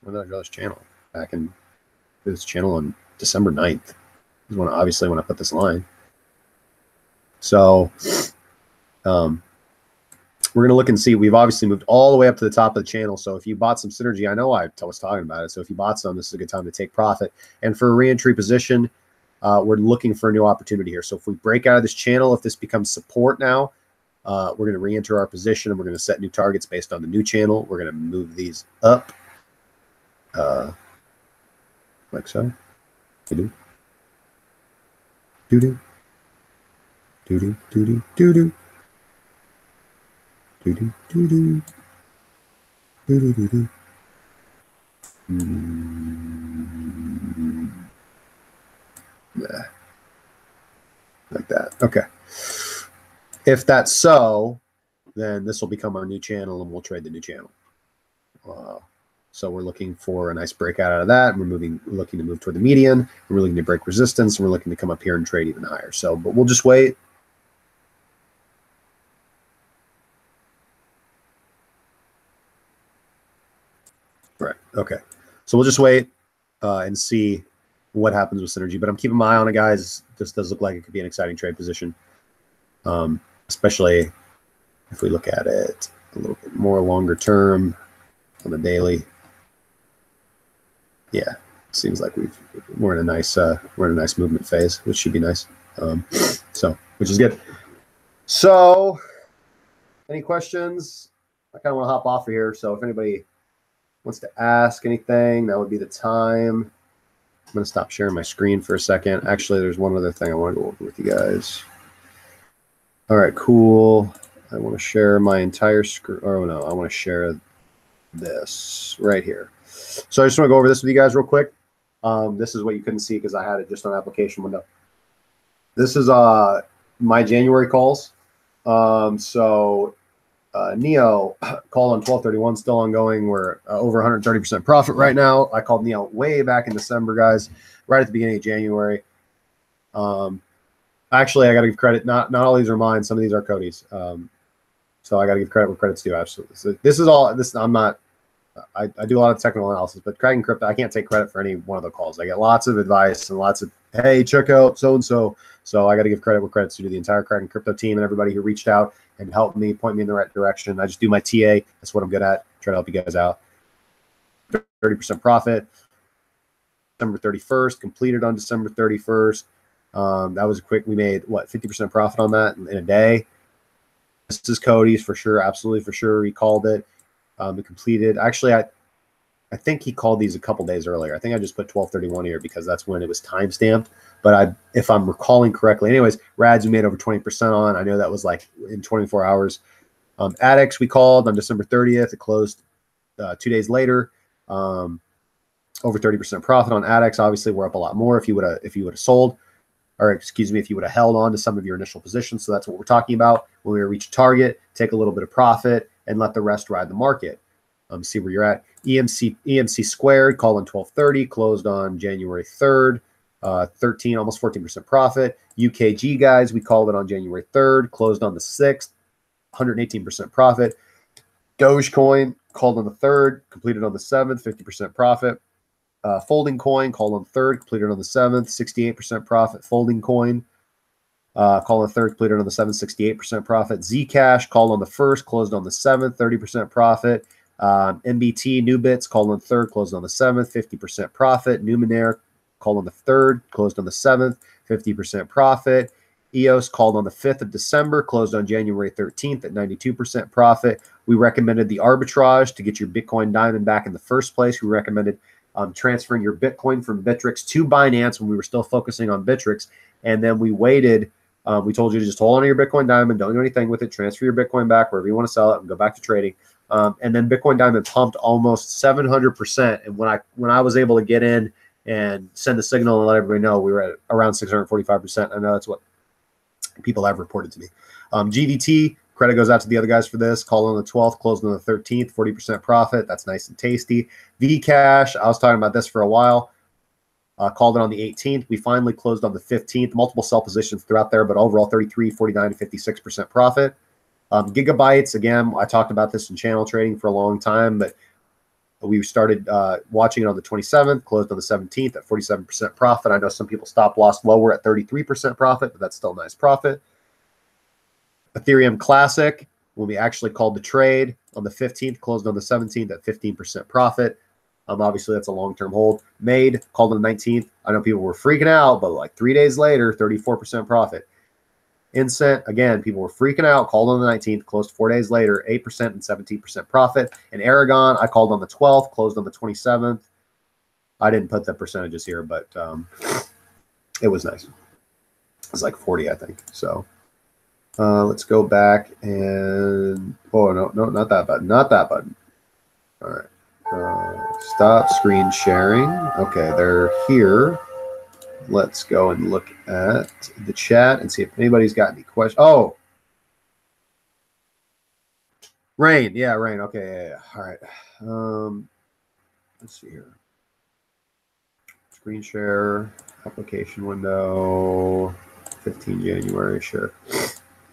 when did I draw this channel? Back in this channel on December 9th is when obviously when I put this line. So, we're going to look and see. We've obviously moved all the way up to the top of the channel. So if you bought some Synergy, I know I was talking about it. So if you bought some, this is a good time to take profit. And for a re-entry position, we're looking for a new opportunity here. So if we break out of this channel, if this becomes support now, we're going to re-enter our position and we're going to set new targets based on the new channel. We're going to move these up like so. Do-do. Do-do. Do-do. Do-do. Do-do. Do-do, do-do. Do-do, do-do. Yeah. Like that. Okay. If that's so, then this will become our new channel and we'll trade the new channel. So we're looking for a nice breakout out of that. We're looking to move toward the median. We're looking to break resistance. And we're looking to come up here and trade even higher. So, but we'll just wait. Right. Okay. So we'll just wait and see what happens with Synergy. But I'm keeping my eye on it, guys. This does look like it could be an exciting trade position, especially if we look at it a little bit more longer term on the daily. Yeah, seems like we're in a nice movement phase, which should be nice. Which is good. So, any questions? I kind of want to hop off of here. So if anybody wants to ask anything, that would be the time. I'm going to stop sharing my screen for a second. Actually, there's one other thing I want to go over with you guys. All right, cool. I want to share my entire screen. Oh, no, I want to share this right here. So I just want to go over this with you guys real quick. This is what you couldn't see because I had it just on application window. This is my January calls. Neo call on 12/31 still ongoing. We're over 130% profit right now. I called Neo way back in December, guys, right at the beginning of January. Actually, I got to give credit. Not all these are mine. Some of these are Cody's. So I got to give credit where credit's due. Absolutely. So this is all. This I'm not. I do a lot of technical analysis, but Cracking Crypto, I can't take credit for any one of the calls. I get lots of advice and lots of, hey, check out so and so. So I got to give credit where credit's due to the entire Cracking Crypto team and everybody who reached out and helped me, point me in the right direction. I just do my TA. That's what I'm good at. Try to help you guys out. 30% profit. December 31st, completed on December 31st. That was quick. We made, what, 50% profit on that in a day. This is Cody's for sure. Absolutely for sure. He called it. It completed. Actually, I think he called these a couple days earlier. I think I just put 12/31 here because that's when it was timestamped. But if I'm recalling correctly, anyways, Rads we made over 20% on. I know that was like in 24 hours. Addicts we called on December 30th. It closed 2 days later. Over 30% profit on Addicts. Obviously, we're up a lot more if you would have sold, or excuse me, if you would have held on to some of your initial positions. So that's what we're talking about. When we reach a target, take a little bit of profit and let the rest ride the market. See where you're at. EMC squared called on 12/30, closed on January 3rd, 13, almost 14% profit. UKG guys, we called it on January 3rd, closed on the 6th, 118% profit. Dogecoin called on the 3rd, completed on the 7th, 50% profit. Folding coin called on the 3rd, completed on the 7th, 68% profit. Folding coin called on the 3rd, completed on the 7th, 68% profit. Zcash called on the 1st, closed on the 7th, 30% profit. MBT Newbits called on the 3rd, closed on the 7th, 50% profit. Numenaire called on the 3rd, closed on the 7th, 50% profit. EOS called on the 5th of December, closed on January 13th at 92% profit. We recommended the arbitrage to get your Bitcoin diamond back in the first place. We recommended transferring your Bitcoin from Bittrex to Binance when we were still focusing on Bittrex. And then we waited. We told you to just hold on to your Bitcoin diamond. Don't do anything with it. Transfer your Bitcoin back wherever you want to sell it and go back to trading. And then Bitcoin diamond pumped almost 700%. And when I was able to get in and send the signal and let everybody know, we were at around 645%. I know that's what people have reported to me. GVT, credit goes out to the other guys for this. Called on the 12th, closed on the 13th, 40% profit. That's nice and tasty. Vcash, I was talking about this for a while. Called it on the 18th. We finally closed on the 15th. Multiple sell positions throughout there, but overall 33, 49, and 56% profit. Gigabytes, again, I talked about this in channel trading for a long time, but we started watching it on the 27th, closed on the 17th at 47% profit. I know some people stop loss lower at 33% profit, but that's still nice profit. Ethereum Classic, when we actually called the trade on the 15th, closed on the 17th at 15% profit. Obviously, that's a long-term hold. Made, called on the 19th. I know people were freaking out, but like 3 days later, 34% profit. Incent, again, people were freaking out, called on the 19th, closed 4 days later, 8% and 17% profit. And Aragon, I called on the 12th, closed on the 27th. I didn't put the percentages here, but it was nice. It was like 40, I think. So let's go back and, oh, no, not that button, not that button. All right. Stop screen sharing. Okay, they're here. Let's go and look at the chat and see if anybody's got any questions. Oh, Rain. Yeah, Rain. Okay, yeah. All right. Let's see here. Screen share, application window, 15 January. Sure.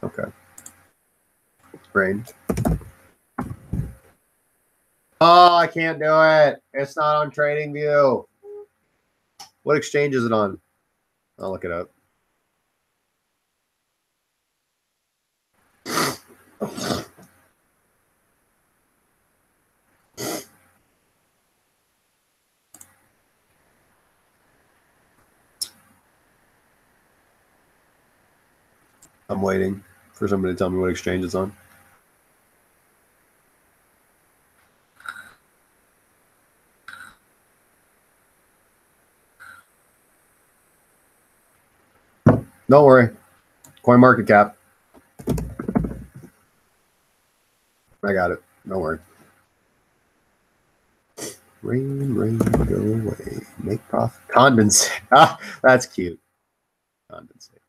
Okay. Rain. Oh, I can't do it. It's not on TradingView. What exchange is it on? I'll look it up. I'm waiting for somebody to tell me what exchange it's on. Don't worry. CoinMarketCap. I got it. Don't worry. Rain, go away. Make profit. Condensate. Ah, that's cute. Condensate.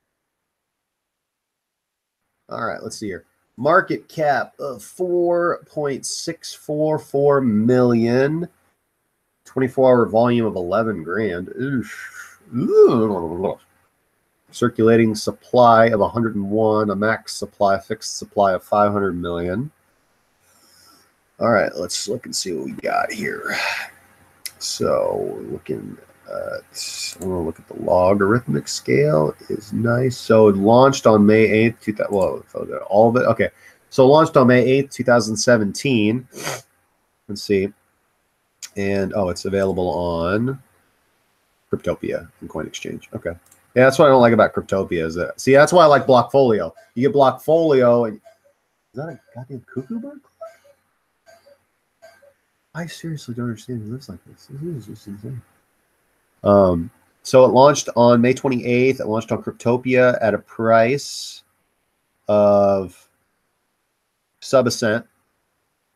All right, let's see here. Market cap of 4.644 million. 24-hour volume of 11 grand. Oof. Circulating supply of 101, a max supply, fixed supply of 500 million. All right, let's look and see what we got here. So we're looking at, I'm going to look at the logarithmic scale. Is nice. So it launched on May 8th, 2000. Well, all of it. Okay. So launched on May 8th, 2017. Let's see. And, oh, it's available on Cryptopia and Coin Exchange. Okay. Yeah, that's what I don't like about Cryptopia. Is that, see, that's why I like Blockfolio. You get Blockfolio, and is that a goddamn cuckoo bird? I seriously don't understand who lives like this. This is just insane. So it launched on May 28th. It launched on Cryptopia at a price of sub a cent.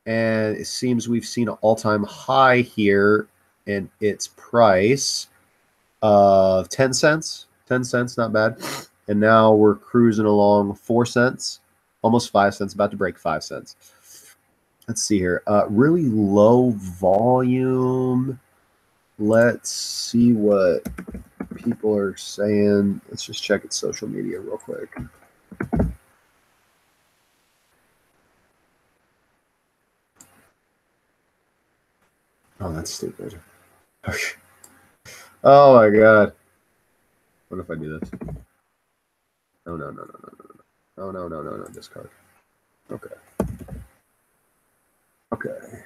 And it seems we've seen an all-time high here in its price of 10 cents. 10 cents, not bad. And now we're cruising along 4 cents, almost 5 cents, about to break 5 cents. Let's see here. Really low volume. Let's see what people are saying. Let's just check its social media real quick. Oh, that's stupid. Okay. Oh my god. What if I do this? Oh no, no, no, no, no, no. Oh no, no, no, no, discard. Okay. Okay.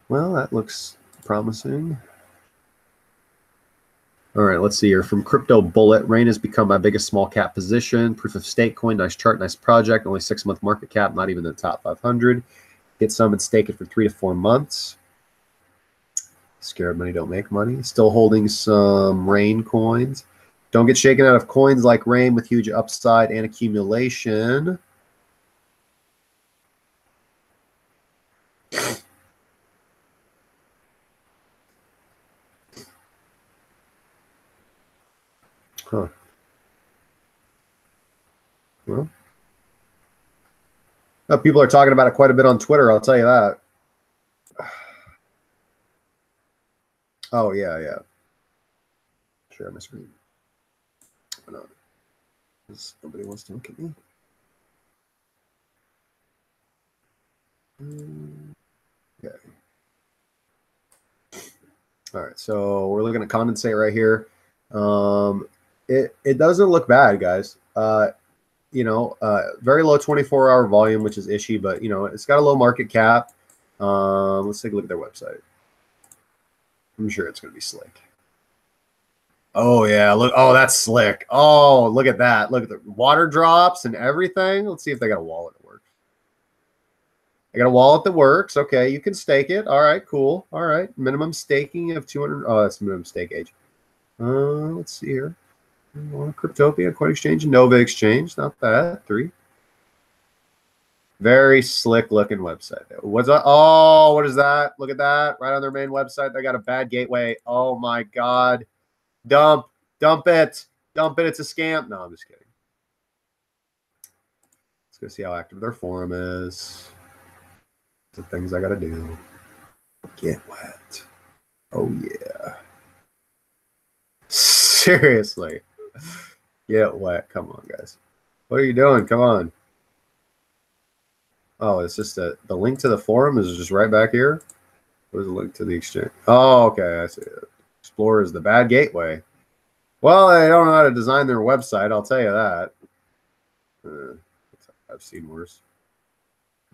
Well, that looks promising. All right, let's see here. From Crypto Bullet, Rain has become my biggest small cap position. Proof of stake coin, nice chart, nice project. Only 6-month market cap, not even in the top 500. Get some and stake it for 3 to 4 months. Scared money don't make money. Still holding some Rain coins. Don't get shaken out of coins like Rain with huge upside and accumulation. Huh. Well, people are talking about it quite a bit on Twitter, I'll tell you that. Oh, yeah, yeah. Share my screen. Why not? Because nobody wants to look at me. Okay. All right, so we're looking at condensate right here. It doesn't look bad, guys. Very low 24-hour volume, which is ishy, but it's got a low market cap. Let's take a look at their website. I'm sure it's going to be slick. Oh yeah, look. Oh, that's slick. Oh, look at that. Look at the water drops and everything. Let's see if they got a wallet that works. I got a wallet that works. Okay, you can stake it. All right, cool. All right, minimum staking of 200. Oh, that's minimum stake age. Let's see here. Cryptopia, Coin Exchange, Nova Exchange. Not bad. 3. Very slick looking website. What's that? Oh, what is that? Look at that. Right on their main website. They got a bad gateway. Oh my God. Dump it. Dump it. It's a scam. No, I'm just kidding. Let's go see how active their forum is. The things I got to do. Get wet. Oh, yeah. Seriously. Get wet. Come on, guys. What are you doing? Come on. Oh, it's just the link to the forum is just right back here. Where's the link to the exchange? Oh, okay. I see it. Explorer is the bad gateway. Well, they don't know how to design their website. I'll tell you that. I've seen worse.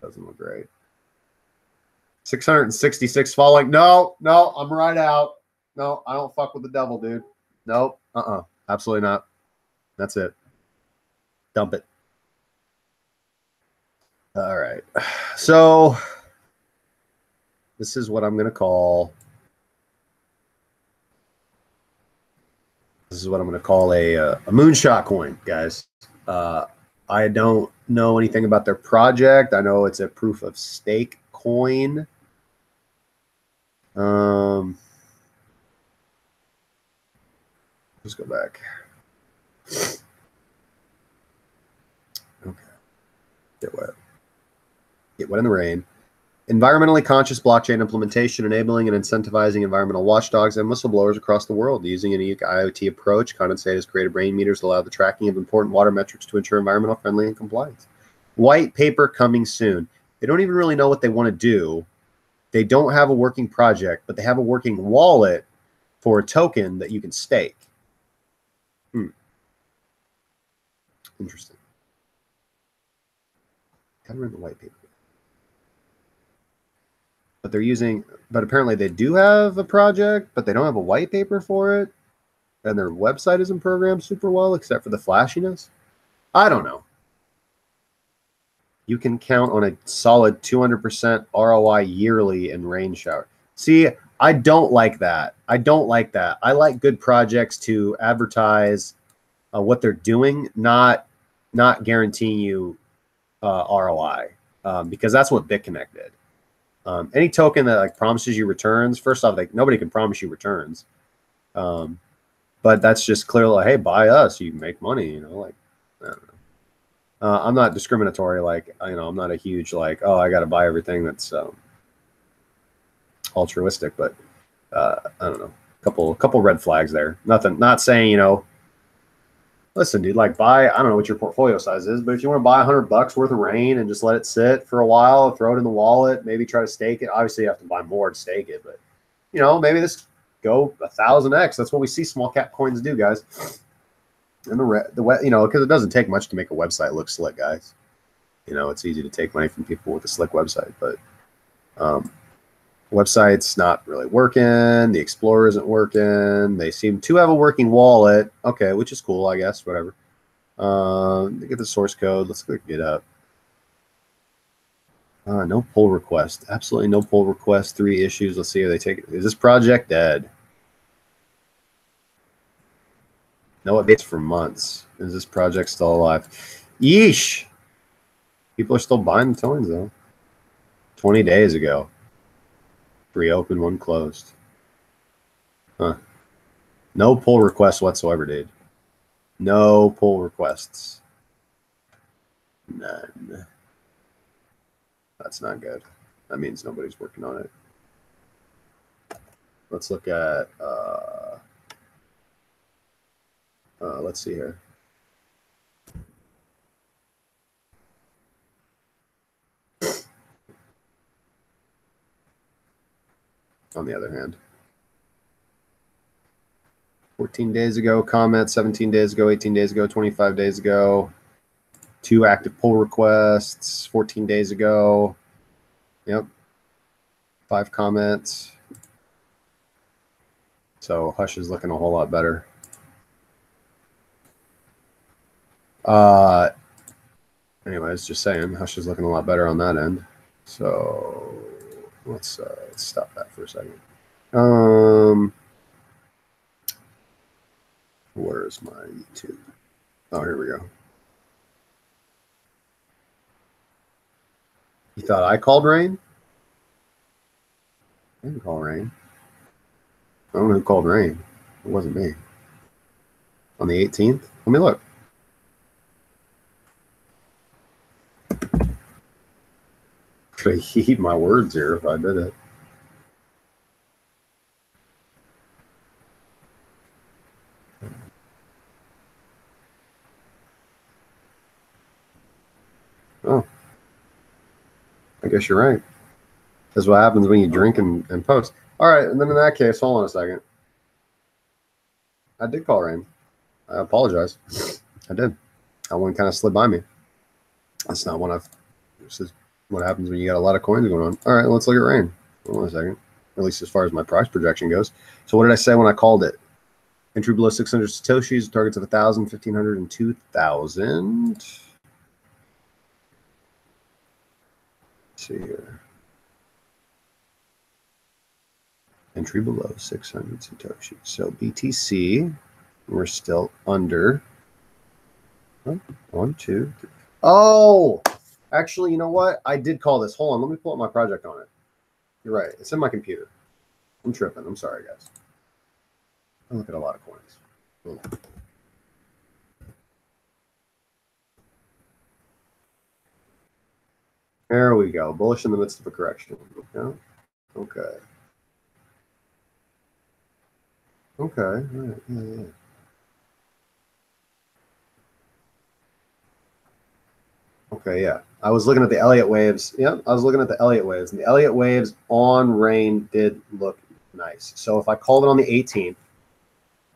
Doesn't look great. 666 following. No, I'm right out. No, I don't fuck with the devil, dude. Nope. Absolutely not. That's it. Dump it. All right. So this is what I'm going to call. This is what I'm going to call a moonshot coin, guys. I don't know anything about their project. I know it's a proof of stake coin. Let's go back. Okay. Get wet. Get wet in the rain. Environmentally conscious blockchain implementation, enabling and incentivizing environmental watchdogs and whistleblowers across the world. Using a unique IoT approach, Condensate has created brain meters that allow the tracking of important water metrics to ensure environmental friendly and compliance. White paper coming soon. They don't even really know what they want to do. They don't have a working project, but they have a working wallet for a token that you can stake. Interesting. Kind of read the white paper. But apparently they do have a project, but they don't have a white paper for it. and their website isn't programmed super well, except for the flashiness. I don't know. You can count on a solid 200% ROI yearly in rain shower. See, I don't like that. I don't like that. I like good projects to advertise what they're doing, not guaranteeing you ROI, because that's what BitConnect did. Any token that like promises you returns, first off, like nobody can promise you returns. But that's just clearly like, hey, buy us, you make money, you know, like, I don't know. I'm not discriminatory. Like, you know, I'm not a huge, like, oh, I got to buy everything that's altruistic, but I don't know. Couple red flags there. Nothing, not saying, you know, listen, dude, like buy, I don't know what your portfolio size is, but if you want to buy $100 worth of rain and just let it sit for a while, throw it in the wallet, maybe try to stake it. Obviously you have to buy more to stake it, but you know, maybe this go 1,000x. That's what we see small cap coins do, guys. And the you know, because it doesn't take much to make a website look slick, guys. You know, it's easy to take money from people with a slick website, but website's not really working. The Explorer isn't working. They seem to have a working wallet. Okay, which is cool, I guess. Whatever. Get the source code. Let's go get up. No pull request. Absolutely no pull request. 3 issues. Let's see how they take it. Is this project dead? No updates for months. Is this project still alive? Yeesh. People are still buying the tokens though. 20 days ago. 3 open, 1 closed. Huh. No pull requests whatsoever, dude. No pull requests. None. That's not good. That means nobody's working on it. Let's look at, let's see here. On the other hand, 14 days ago, comment, 17 days ago, 18 days ago, 25 days ago, 2 active pull requests, 14 days ago. Yep. 5 comments. So Hush is looking a whole lot better. Anyways, just saying, Hush is looking a lot better on that end. So let's stop that for a second. Where's my YouTube? Oh, here we go. You thought I called rain? I didn't call rain. I don't know who called rain. It wasn't me. On the 18th? Let me look. Could I heed my words here if I did it? Oh. I guess you're right. That's what happens when you drink and post. All right, and then in that case, hold on a second. I did call rain. I apologize. I did. That one kind of slid by me. That's not one I've... This is what happens when you got a lot of coins going on. All right, let's look at rain. Hold on a second. At least as far as my price projection goes. So what did I say when I called it? Entry below 600 Satoshis, targets of 1,000, 1,500, and 2,000. Let's see here. Entry below 600 Satoshis. So BTC, we're still under. 1, 2, 3. Oh, actually, you know what? I did call this. Hold on. Let me pull up my project on it. You're right. It's in my computer. I'm tripping. I'm sorry, guys. I look at a lot of coins. Hold on. There we go. Bullish in the midst of a correction. Yeah. Okay. Okay. All right. Yeah. Okay, yeah. I was looking at the Elliott waves. Yep, I was looking at the Elliott waves. And the Elliott waves on rain did look nice. So if I called it on the 18th,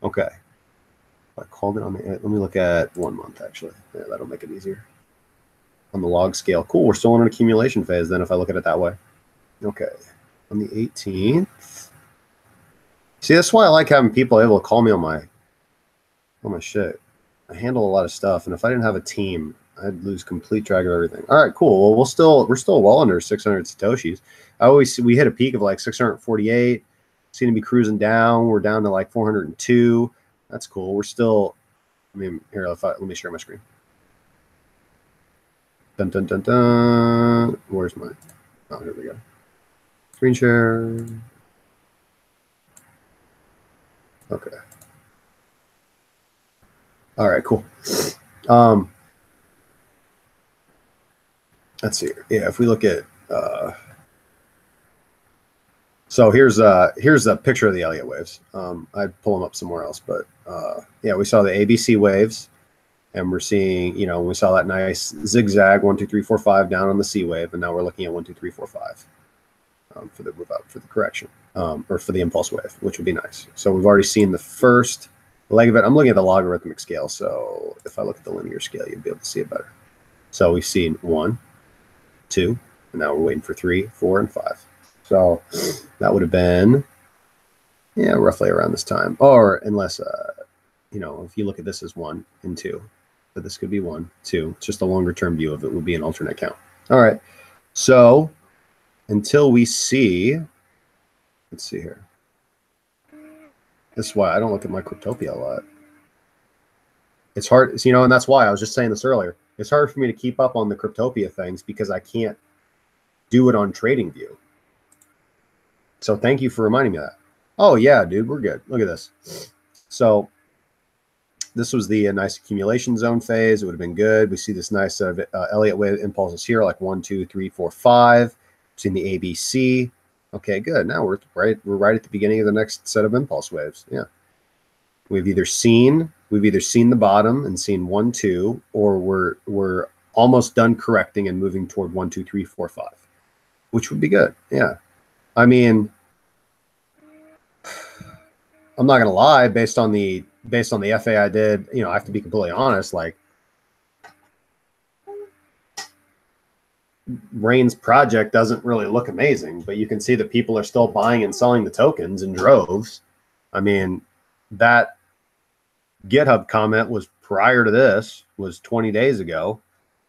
okay. If I called it on the, let me look at 1 month, actually. Yeah, that'll make it easier. On the log scale. Cool, we're still in an accumulation phase then if I look at it that way. Okay, on the 18th. See, that's why I like having people able to call me on my Oh my shit. I handle a lot of stuff, and if I didn't have a team, I'd lose complete track of everything. All right, cool. Well, we're still well under 600 satoshis. We hit a peak of like 648. Seem to be cruising down. We're down to like 402. That's cool. We're still. I mean, here. Let me share my screen. Dun dun dun dun. Where's my? Oh, here we go. Screen share. Okay. All right, cool. Let's see. Yeah, if we look at so here's a picture of the Elliott waves. I'd pull them up somewhere else, but yeah, we saw the ABC waves, and we're seeing, we saw that nice zigzag 1, 2, 3, 4, 5 down on the C wave, and now we're looking at 1, 2, 3, 4, 5 for the move up, for the correction, or for the impulse wave, which would be nice. So we've already seen the first leg of it. I'm looking at the logarithmic scale, so if I look at the linear scale, you'll be able to see it better. So we've seen 1, 2, and now we're waiting for 3, 4, and 5. So that would have been, yeah, roughly around this time. Or unless, if you look at this as 1 and 2, but this could be 1, 2. It's just a longer term view of it would be an alternate count. All right. So until we see, let's see here. This is why I don't look at my Cryptopia a lot. It's hard, and that's why I was just saying this earlier. It's hard for me to keep up on the Cryptopia things because I can't do it on TradingView. So thank you for reminding me of that. Oh yeah, dude, we're good. Look at this. So this was the nice accumulation zone phase. It would have been good. We see this nice set of Elliott wave impulses here, like 1, 2, 3, 4, 5. We've seen the ABC. Okay, good. Now we're right at the beginning of the next set of impulse waves. Yeah, we've either seen the bottom and seen 1, 2, or we're almost done correcting and moving toward 1, 2, 3, 4, 5, which would be good. Yeah, I mean, I'm not gonna lie. Based on the FA I did, I have to be completely honest. Like, Rain's project doesn't really look amazing, but you can see that people are still buying and selling the tokens in droves. I mean, that GitHub comment was prior to this, was 20 days ago,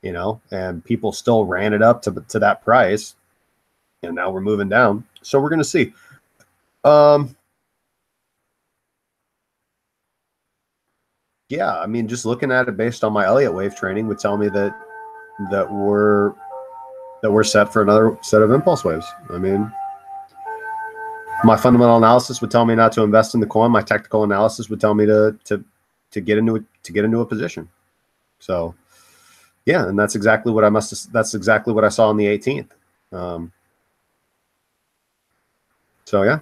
and people still ran it up to that price, and now we're moving down. So we're going to see. Yeah, I mean, just looking at it based on my Elliott wave training would tell me that we're set for another set of impulse waves. I mean, my fundamental analysis would tell me not to invest in the coin. My technical analysis would tell me to get into a position. So, yeah, and that's exactly what that's exactly what I saw on the 18th. So yeah,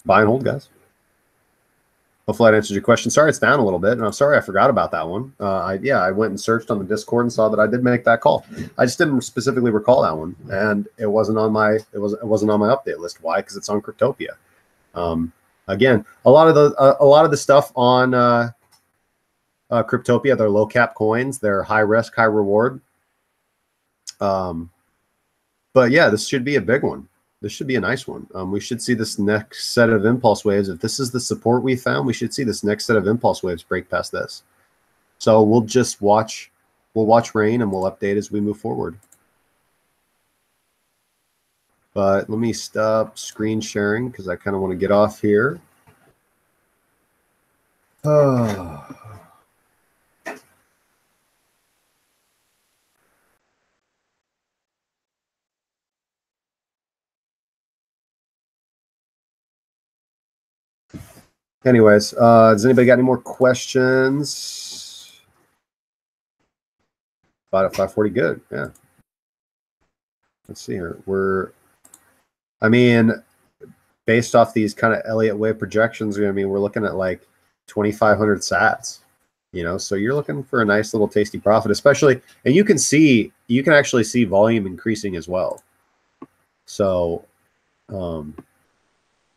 buy and hold, guys. Hopefully that answers your question. Sorry it's down a little bit, and I'm sorry I forgot about that one. I went and searched on the Discord and saw that I did make that call. I just didn't specifically recall that one, and it wasn't on my update list. Why? Because it's on Cryptopia. Again, a lot of the stuff on Cryptopia, they're low cap coins. They're high risk, high reward. But yeah, this should be a big one. This should be a nice one. We should see this next set of impulse waves. If this is the support we found, we should see this next set of impulse waves break past this. So we'll just watch. We'll watch Rain, and we'll update as we move forward. But let me stop screen sharing because I kind of want to get off here. Anyways, does anybody got any more questions? About at 540, good. Yeah. Let's see here. I mean, based off these kind of Elliott wave projections, I mean, we're looking at like 2,500 sats. So you're looking for a nice little tasty profit, especially, and you can actually see volume increasing as well. So,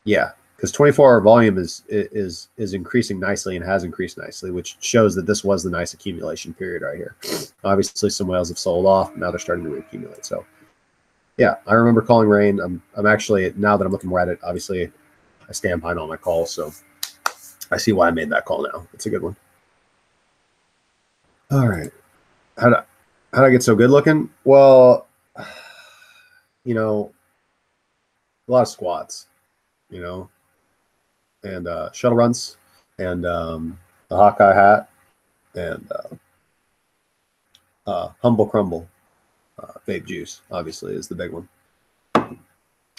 yeah. Because 24-hour volume is increasing nicely and has increased nicely, which shows that this was the nice accumulation period right here. Obviously, some whales have sold off. Now they're starting to reaccumulate. So, yeah, I remember calling Rain. I'm actually, now that I'm looking more at it, obviously, I stand behind all my calls. So, I see why I made that call now. It's a good one. All right. How'd I get so good looking? Well, you know, a lot of squats, you know, and shuttle runs, and the Hawkeye hat, and Humble Crumble. Vape juice, obviously, is the big one.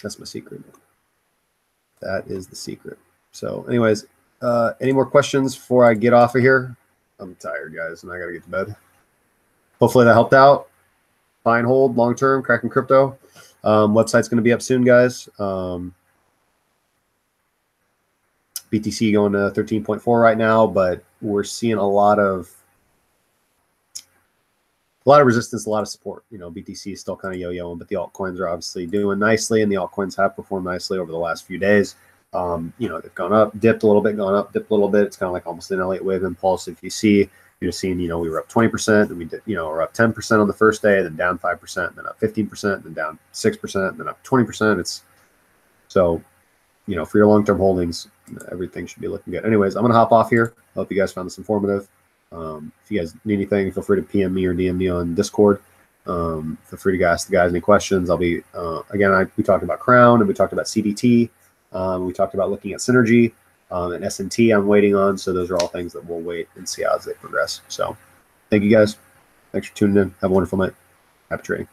That's my secret. That is the secret. So anyways, any more questions before I get off of here? I'm tired, guys, and I got to get to bed. Hopefully that helped out. Buy and hold, long-term, Cracking Crypto. Website's going to be up soon, guys. BTC going to 13.4 right now, but we're seeing a lot of resistance, a lot of support. You know, BTC is still kind of yo-yoing, but the altcoins are obviously doing nicely, and the altcoins have performed nicely over the last few days. You know, they've gone up, dipped a little bit, gone up, dipped a little bit. It's kind of like almost an Elliott wave impulse. If you see, you're seeing, you know, we were up 20%, and we did, you know, we're up 10% on the first day, then down 5%, then up 15%, then down 6%, then up 20%. It's so, you know, for your long-term holdings, everything should be looking good. Anyways, I'm going to hop off here. Hope you guys found this informative. If you guys need anything, feel free to PM me or DM me on Discord. Feel free to ask the guys any questions. I'll be, again, we talked about Crown, and we talked about CDT. We talked about looking at Synergy, and S&T I'm waiting on. So those are all things that we'll wait and see how they progress. So thank you guys. Thanks for tuning in. Have a wonderful night. Happy trading.